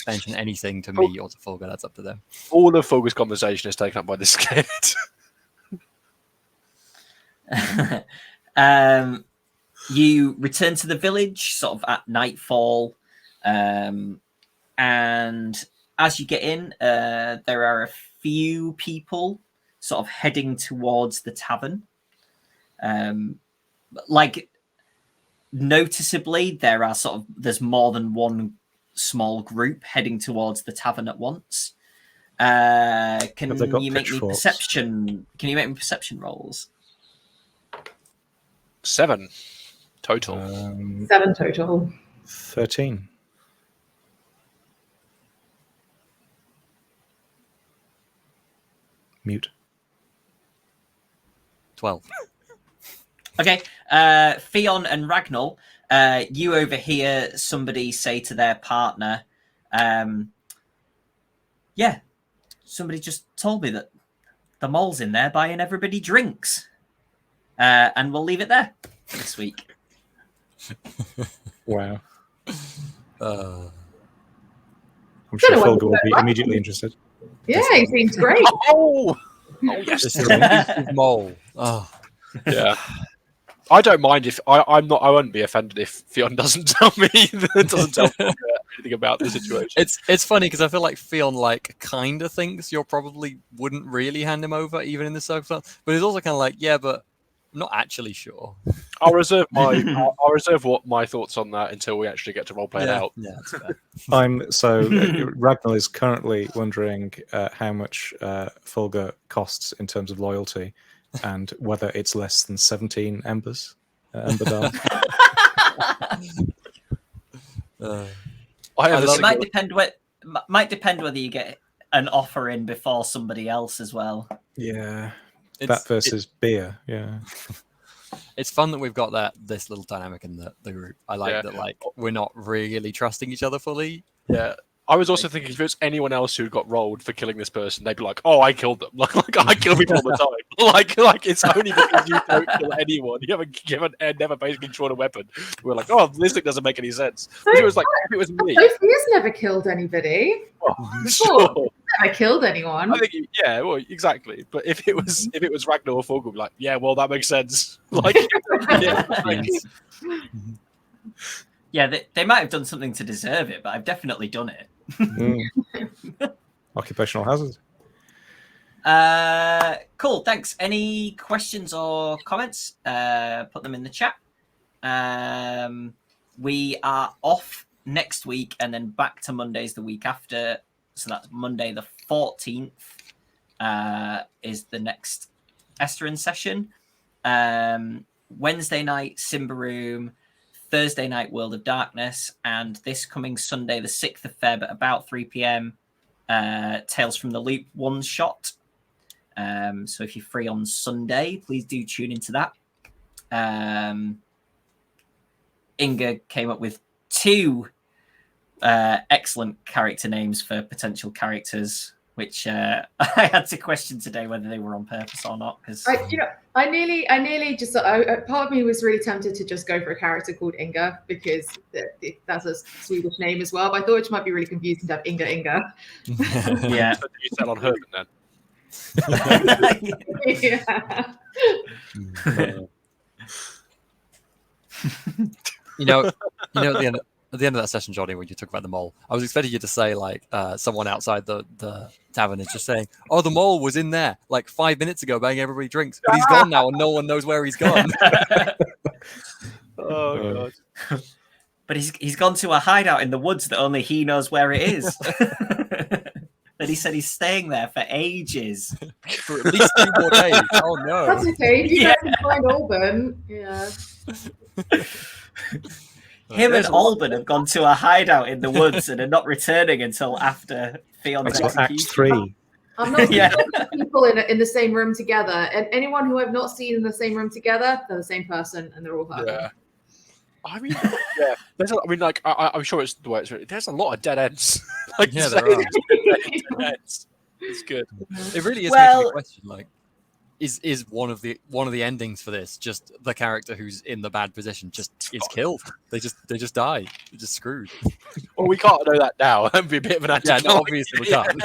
mention anything to me or to Fulgur, that's up to them. All of Fulgur's conversation is taken up by this kid. You return to the village sort of at nightfall, and as you get in, there are a few people sort of heading towards the tavern. Noticeably, there's more than one small group heading towards the tavern at once. Can you make me perception rolls? 7 total. 7 total. 13. Mute. 12. Okay. Fionn and Ragnall, you overhear somebody say to their partner, somebody just told me that the mole's in there buying everybody drinks. And we'll leave it there this week. Wow. Uh, I'm sure Fulgur will be immediately interested. Yeah, he seems great. Oh yes. This is a mole. Oh. Yeah. I don't mind if I won't be offended if Fionn doesn't tell me anything about the situation. It's funny because I feel like Fionn kind of thinks you probably wouldn't really hand him over even in this circumstance, but he's also kind of like, yeah, but I'm not actually sure. I'll reserve what my thoughts on that until we actually get to roleplay it out. Yeah, that's fair. Ragnall is currently wondering how much Fulgur costs in terms of loyalty, and whether it's less than 17 embers. Ember Dal. It might depend whether you get an offer in before somebody else as well. Yeah. That versus beer, yeah. It's fun that we've got this little dynamic in the group. I like that we're not really trusting each other fully. Yeah. I was also thinking if it was anyone else who got rolled for killing this person, they'd be like, "Oh, I killed them." Like I kill people all the time. Like it's only because you don't kill anyone. You haven't never basically drawn a weapon. We're like, "Oh, this thing doesn't make any sense." If it was me. Sophie's never killed anybody. Sure. Never killed anyone. I think, well, exactly. But if it was Ragnar or Fulgur, we'd be like, yeah, well, that makes sense. Like, they might have done something to deserve it, but I've definitely done it. Occupational hazard. Cool. Thanks. Any questions or comments? Put them in the chat. We are off next week and then back to Mondays the week after. So that's Monday the 14th is the next Esteren session. Wednesday night, Simba Room. Thursday night, World of Darkness. And this coming Sunday, the 6th of Feb at about 3 p.m, Tales from the Loop one shot. So if you're free on Sunday, please do tune into that. Inga came up with 2 excellent character names for potential characters. which I had to question today whether they were on purpose or not. Because I nearly just part of me was really tempted to just go for a character called Inga because that's a Swedish name as well. But I thought it might be really confusing to have Inga. Yeah. So did you settle on Herman then? Yeah. You know, at the end of that session, Jonny, when you talk about the mole, I was expecting you to say like someone outside the tavern is just saying, "Oh, the mole was in there like 5 minutes ago, buying everybody drinks, but he's gone now, and no one knows where he's gone." Oh god! But he's gone to a hideout in the woods that only he knows where it is. That he said he's staying there for ages. For at least 2 more days. Oh no! That's okay. If you guys can find Alban, yeah. Him and Alban have gone to a hideout in the woods and are not returning until after Theon's Act execution. 3. I'm not Yeah. seeing people in the same room together, and anyone who I've not seen in the same room together, they're the same person, and they're all Herman. Yeah. I mean, yeah. I'm sure it's the way it's written. There's a lot of dead ends. Yeah, there are. Dead ends. It's good. It really is Well- making me question, like, is one of the endings for this just the character who's in the bad position just is killed? They just die. They're just screwed. Well, we can't know that now. That'd be a bit of an Yeah, no, anticlimax. obviously we can't.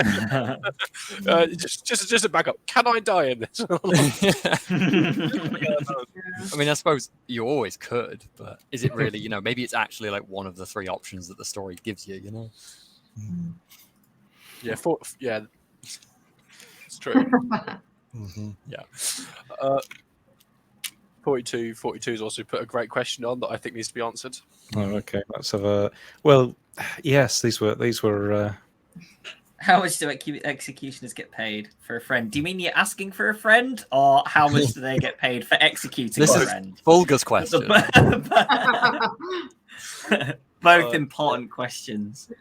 Just a backup. Can I die in this? I mean, I suppose you always could, but is it really? Maybe it's actually like one of the 3 options that the story gives you. Yeah, yeah, it's true. Yeah. 42 has also put a great question on that I think needs to be answered. Oh, okay. Let's have a. Well, yes, these were. How much do executioners get paid for a friend? Do you mean you're asking for a friend, or how much do they get paid for executing This a is friend? Volga's question. Both important questions.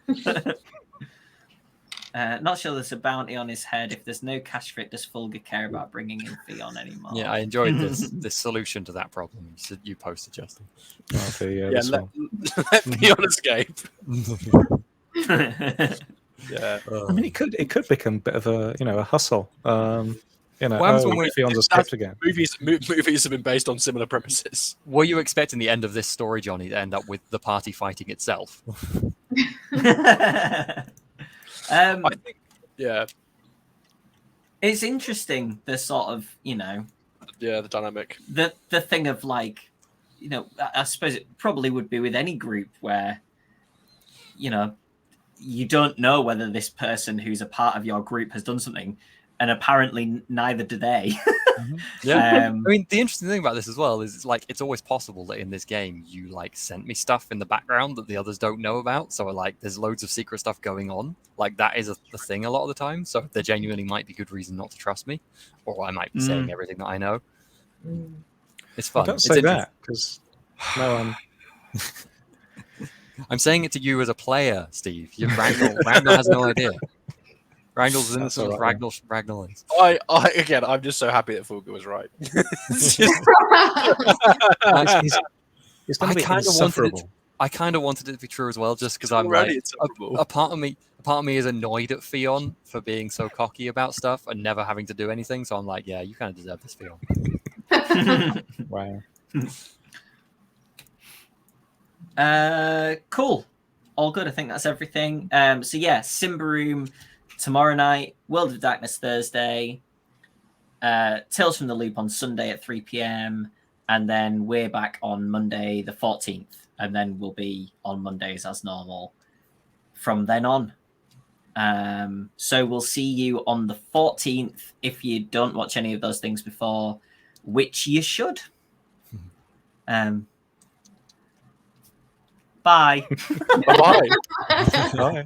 Not sure there's a bounty on his head. If there's no cash for it, does Fulga care about bringing in Theon anymore? Yeah, I enjoyed this solution to that problem you posted, Justin. Okay, Yeah, this let one. Theon escape. Yeah. I mean, it could become a bit of a hustle. What happens when Theon's escaped again. Movies have been based on similar premises. Were you expecting the end of this story, Jonny, to end up with the party fighting itself? I think, yeah, it's interesting, the sort of, the dynamic. the thing of like, I suppose it probably would be with any group where, you don't know whether this person who's a part of your group has done something, and apparently neither do they. Yeah. I mean, the interesting thing about this as well is it's always possible that in this game you sent me stuff in the background that the others don't know about. So there's loads of secret stuff going on. That is the thing a lot of the time. So there genuinely might be good reason not to trust me, or I might be saying everything that I know. It's fun. Don't say that, because no, I'm saying it to you as a player, Steve. Ragnar has no idea. Ragnar's innocent. Right. Ragnar is. I'm just so happy that Fulga was right. it's going to be insufferable. I kind of wanted it to be true as well, just because I'm like, a part of me is annoyed at Theon for being so cocky about stuff and never having to do anything. So I'm like, yeah, you kind of deserve this, Theon. Wow. Cool. All good. I think that's everything. So yeah, Simbaroom tomorrow night, World of Darkness Thursday, Tales from the Loop on Sunday at 3 p.m, and then we're back on Monday the 14th, and then we'll be on Mondays as normal from then on. So we'll see you on the 14th if you don't watch any of those things before, which you should. Bye. Bye-bye. Bye.